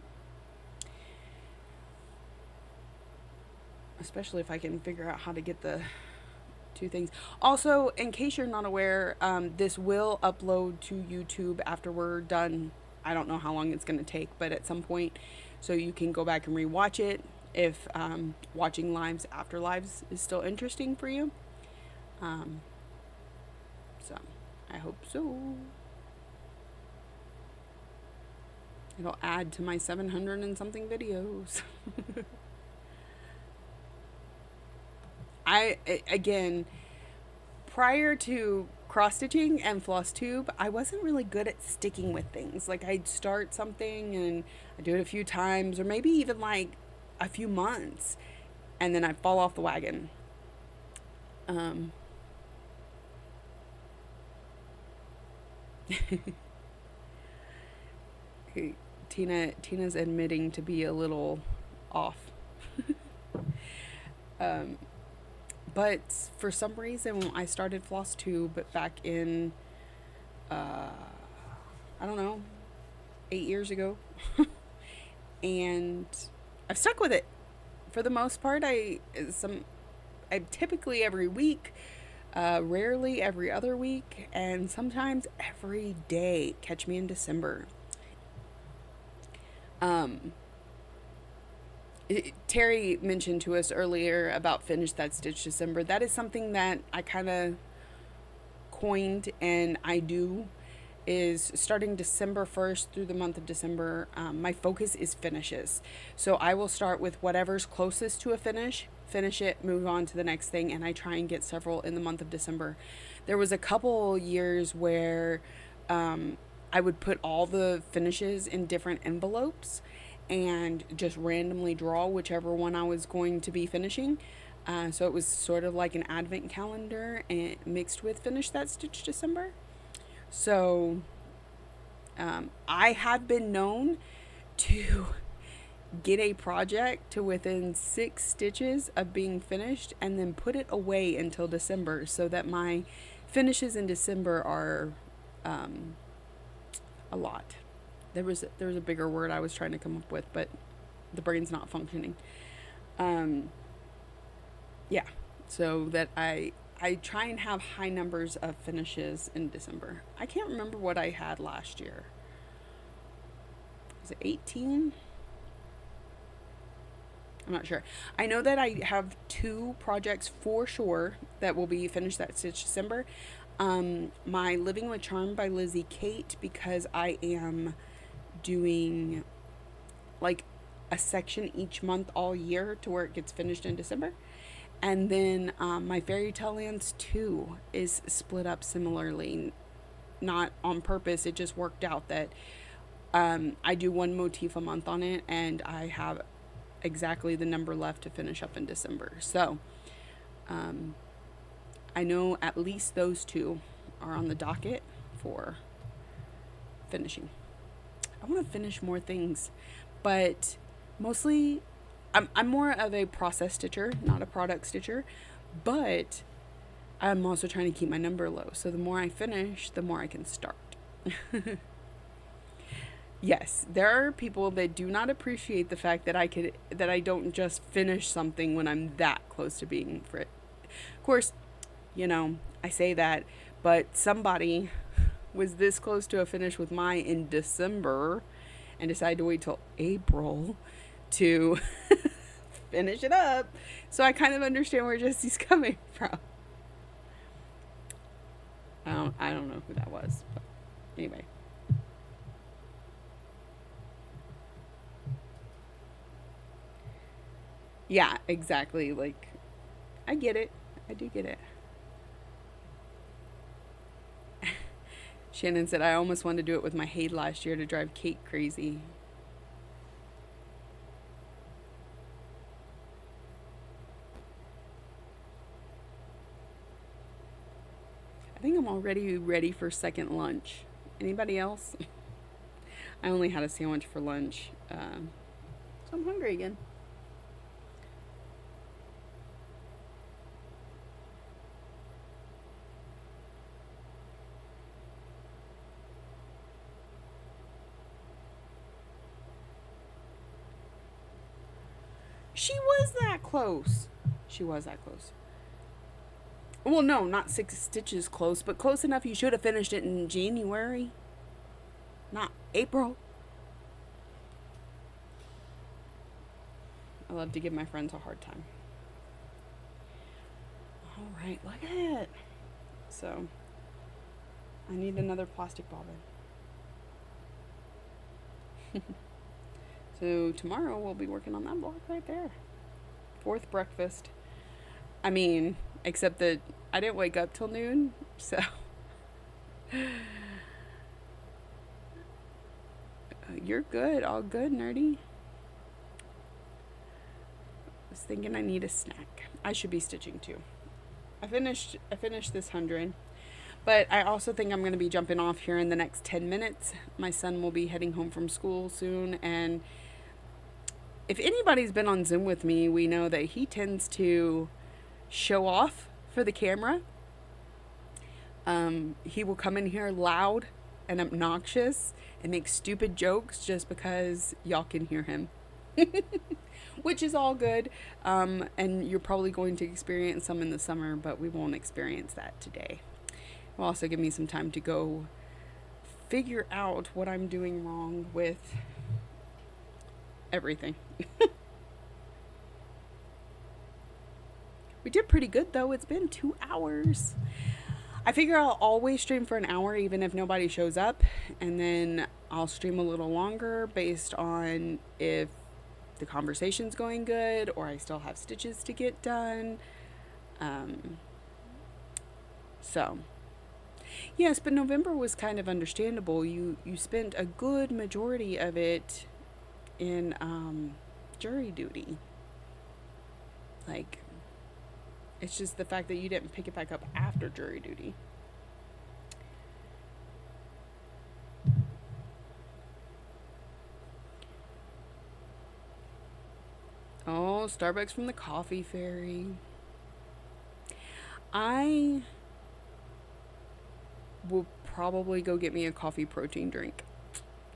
Especially if I can figure out how to get the 2 things. Also, in case you're not aware, this will upload to YouTube after we're done. I don't know how long it's going to take, but at some point, so you can go back and rewatch it if watching lives after lives is still interesting for you. So I hope so. It'll add to my 700 and something videos. Again, prior to cross stitching and floss tube, I wasn't really good at sticking with things. Like I'd start something and I'd do it a few times, or maybe even like a few months, and then I'd fall off the wagon. Um, Tina's admitting to be a little off. um, but for some reason, I started floss tube back in, I don't know, 8 years ago, and I've stuck with it for the most part. I typically every week, rarely every other week, and sometimes every day. Catch me in December. Um, Terry mentioned to us earlier about Finish That Stitch December. That is something that I kind of coined and I do, is starting December 1st through the month of December. My focus is finishes. So I will start with whatever's closest to a finish it, move on to the next thing, and I try and get several in the month of December. There was a couple years where I would put all the finishes in different envelopes and just randomly draw whichever one I was going to be finishing. So it was sort of like an advent calendar and mixed with Finish That Stitch December. So I have been known to get a project to within 6 stitches of being finished and then put it away until December, so that my finishes in December are a lot. There was a bigger word I was trying to come up with, but the brain's not functioning. Yeah, so that I try and have high numbers of finishes in December. I can't remember what I had last year. Was it 18? I'm not sure. I know that I have 2 projects for sure that will be Finish That Stitch December. My Living with Charm by Lizzie Kate, because I am doing like a section each month all year to where it gets finished in December. And then my Fairy Tale Lands 2 is split up similarly, not on purpose. It just worked out that I do 1 motif a month on it, and I have exactly the number left to finish up in December. So I know at least those 2 are on the docket for finishing. I want to finish more things, but mostly I'm more of a process stitcher, not a product stitcher, but I'm also trying to keep my number low. So the more I finish, the more I can start. Yes, there are people that do not appreciate the fact that I don't just finish something when I'm that close to being for it. Of course, I say that, but somebody was this close to a finish with mine in December and decided to wait till April to finish it up. So I kind of understand where Jesse's coming from. I don't know who that was, but anyway. Yeah, exactly. Like, I get it. I do get it. Shannon said, I almost wanted to do it with my Haid last year to drive Kate crazy. I think I'm already ready for second lunch. Anybody else? I only had a sandwich for lunch, so I'm hungry again. She was that close. She was that close. Well, no, not 6 stitches close, but close enough you should have finished it in January, not April. I love to give my friends a hard time. All right, look at it. So, I need another plastic bobbin. So tomorrow we'll be working on that block right there. 4th breakfast. I mean, except that I didn't wake up till noon, so You're good. All good, nerdy. I was thinking I need a snack. I should be stitching too. I finished this 100. But I also think I'm going to be jumping off here in the next 10 minutes. My son will be heading home from school soon, and if anybody's been on Zoom with me, we know that he tends to show off for the camera. He will come in here loud and obnoxious and make stupid jokes just because y'all can hear him. Which is all good. And you're probably going to experience some in the summer, but we won't experience that today. Will also give me some time to go figure out what I'm doing wrong with everything. We did pretty good though. It's been 2 hours. I figure I'll always stream for an hour even if nobody shows up, and then I'll stream a little longer based on if the conversation's going good or I still have stitches to get done. So yes, but November was kind of understandable. You spent a good majority of it in jury duty. Like, it's just the fact that you didn't pick it back up after jury duty. Oh, Starbucks from the Coffee Fairy. I will probably go get me a coffee protein drink.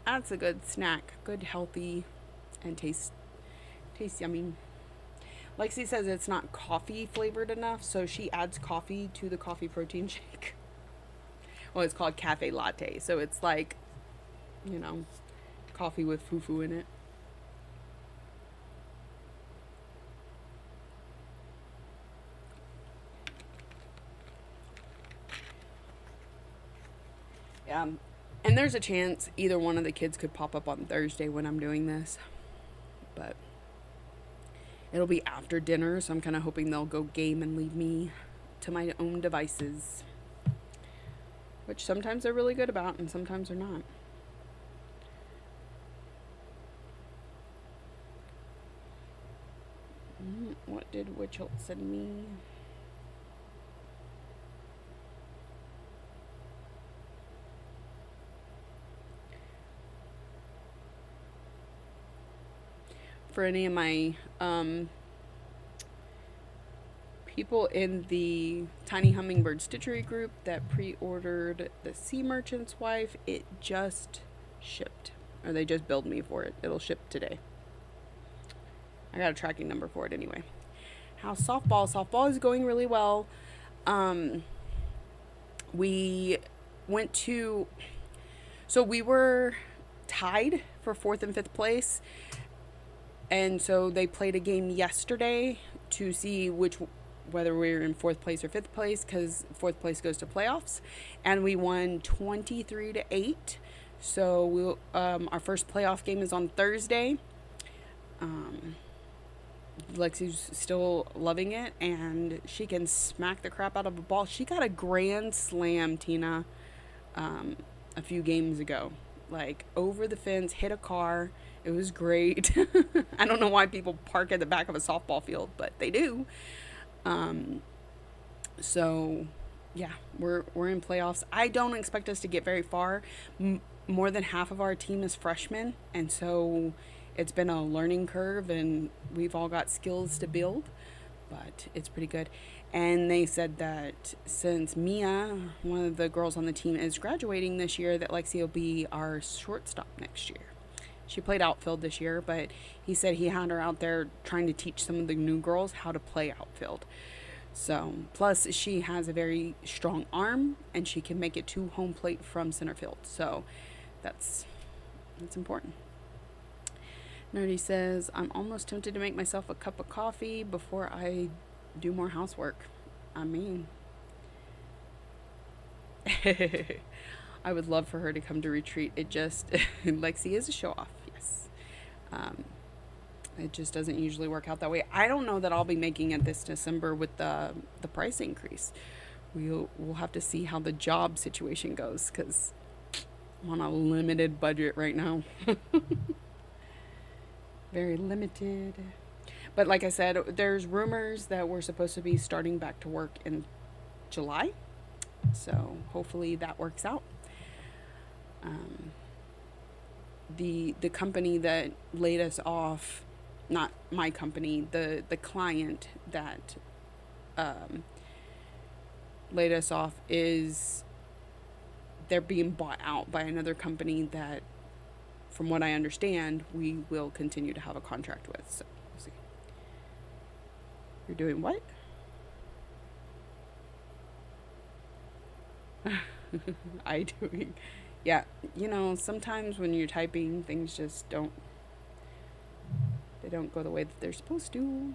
That's a good snack. Good, healthy, and tastes yummy. Lexi says it's not coffee flavored enough, so she adds coffee to the coffee protein shake. Well, it's called cafe latte, so it's like, you know, coffee with fufu in it. And there's a chance either one of the kids could pop up on Thursday when I'm doing this, but it'll be after dinner, so I'm kind of hoping they'll go game and leave me to my own devices, which sometimes they're really good about and sometimes they're not. What did Witchelt send me? For any of my people in the Tiny Hummingbird Stitchery group that pre-ordered the Sea Merchant's Wife, it just shipped, or they just billed me for it. It'll ship today. I got a tracking number for it anyway. How's softball? Softball is going really well. We went to, so we were tied for 4th and 5th place. And so they played a game yesterday to see whether we were in 4th place or 5th place, because 4th place goes to playoffs. And we won 23-8. So our first playoff game is on Thursday. Lexi's still loving it, and she can smack the crap out of a ball. She got a grand slam, Tina, a few games ago. Like, over the fence, hit a car. It was great. I don't know why people park at the back of a softball field, but they do. So, yeah, we're in playoffs. I don't expect us to get very far. More than half of our team is freshmen, and so it's been a learning curve, and we've all got skills to build, but it's pretty good. And they said that since Mia, one of the girls on the team, is graduating this year, that Lexi will be our shortstop next year. She played outfield this year, but he said he had her out there trying to teach some of the new girls how to play outfield. So, plus she has a very strong arm, and she can make it to home plate from center field. So, that's important. Nerdy says, I'm almost tempted to make myself a cup of coffee before I do more housework. I mean, I would love for her to come to retreat. It just, Lexi is a show off, yes. It just doesn't usually work out that way. I don't know that I'll be making it this December with the price increase. we'll have to see how the job situation goes, because I'm on a limited budget right now. Very limited. But like I said, there's rumors that we're supposed to be starting back to work in July. So hopefully that works out. The company that laid us off, not my company, the client that laid us off, is they're being bought out by another company that, from what I understand, we will continue to have a contract with. So we'll see. You're doing what? I doing. Yeah, sometimes when you're typing, things just they don't go the way that they're supposed to.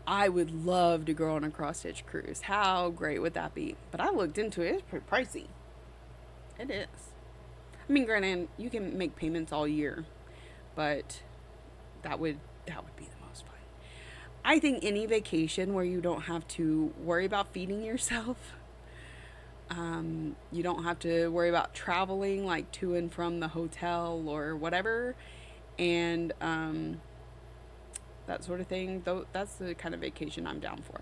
I would love to go on a cross stitch cruise. How great would that be? But I looked into it. It's pretty pricey. It is. I mean, granted, you can make payments all year, but that would be the most fun. I think any vacation where you don't have to worry about feeding yourself, you don't have to worry about traveling like to and from the hotel or whatever, and that sort of thing. Though that's the kind of vacation I'm down for.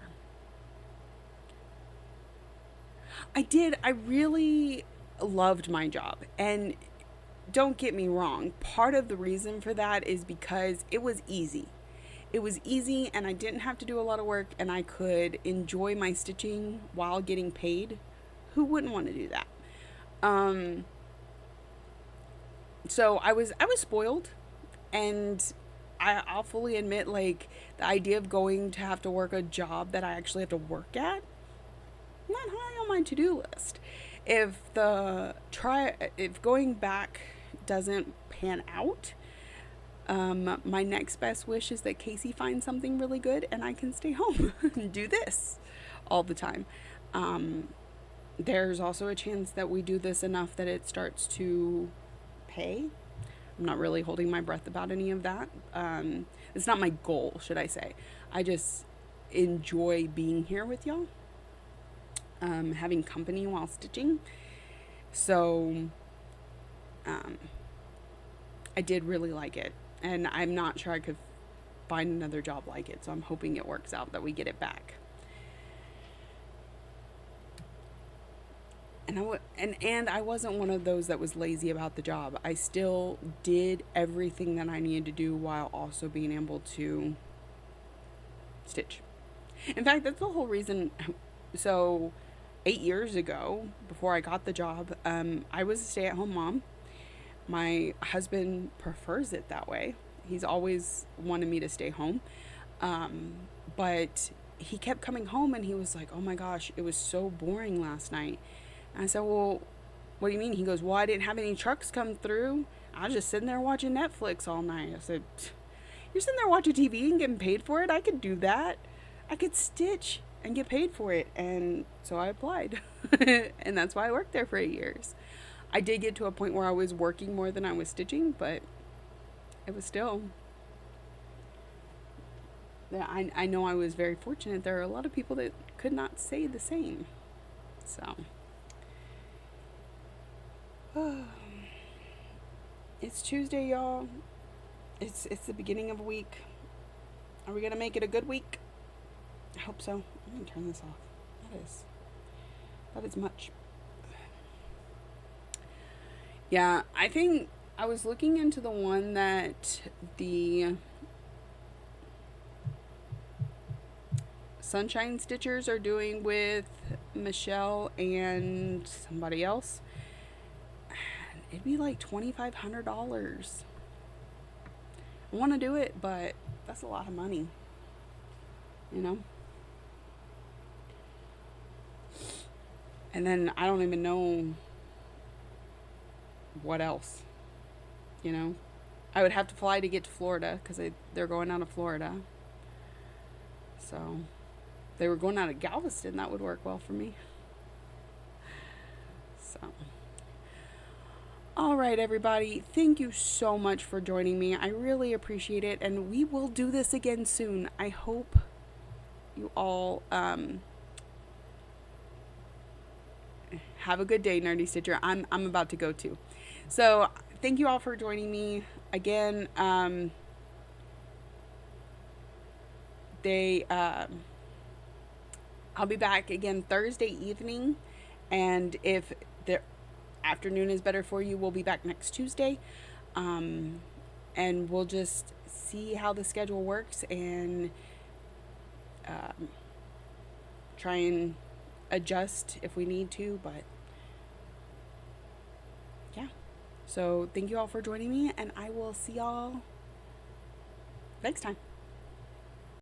I really loved my job, and don't get me wrong, part of the reason for that is because it was easy. It was easy, and I didn't have to do a lot of work, and I could enjoy my stitching while getting paid. Who wouldn't want to do that? So I was spoiled, and I'll fully admit, like, the idea of going to have to work a job that I actually have to work at, not high on my to-do list. If going back doesn't pan out, my next best wish is that Casey finds something really good and I can stay home and do this all the time. There's also a chance that we do this enough that it starts to pay. I'm not really holding my breath about any of that. It's not my goal, should I say. I just enjoy being here with y'all, having company while stitching. So I did really like it, and I'm not sure I could find another job like it, so I'm hoping it works out, that we get it back. And I wasn't one of those that was lazy about the job. I still did everything that I needed to do while also being able to stitch. In fact, that's the whole reason. So 8 years ago, before I got the job, I was a stay-at-home mom. My husband prefers it that way. He's always wanted me to stay home. But he kept coming home and he was like, oh my gosh, it was so boring last night. And I said, well, what do you mean? He goes, well, I didn't have any trucks come through. I was just sitting there watching Netflix all night. I said, you're sitting there watching TV and getting paid for it? I could do that. I could stitch and get paid for it. And so I applied. And that's why I worked there for 8 years. I did get to a point where I was working more than I was stitching, but it was still... I know I was very fortunate. There are a lot of people that could not say the same. So... It's Tuesday, y'all. It's the beginning of a week. Are we gonna make it a good week? I hope so. I'm gonna turn this off. That is much. Yeah, I think I was looking into the one that the Sunshine Stitchers are doing with Michelle and somebody else. It'd be like $2,500. I want to do it, but that's a lot of money, you know? And then I don't even know what else, you know? I would have to fly to get to Florida because they're going out of Florida. So if they were going out of Galveston, that would work well for me. So... All right, everybody. Thank you so much for joining me. I really appreciate it, and we will do this again soon. I hope you all have a good day, Nerdy Stitcher. I'm about to go too. So thank you all for joining me again. I'll be back again Thursday evening, and if the afternoon is better for you, we'll be back next Tuesday, and we'll just see how the schedule works and um, try and adjust if we need to. But yeah, so thank you all for joining me, and I will see y'all next time.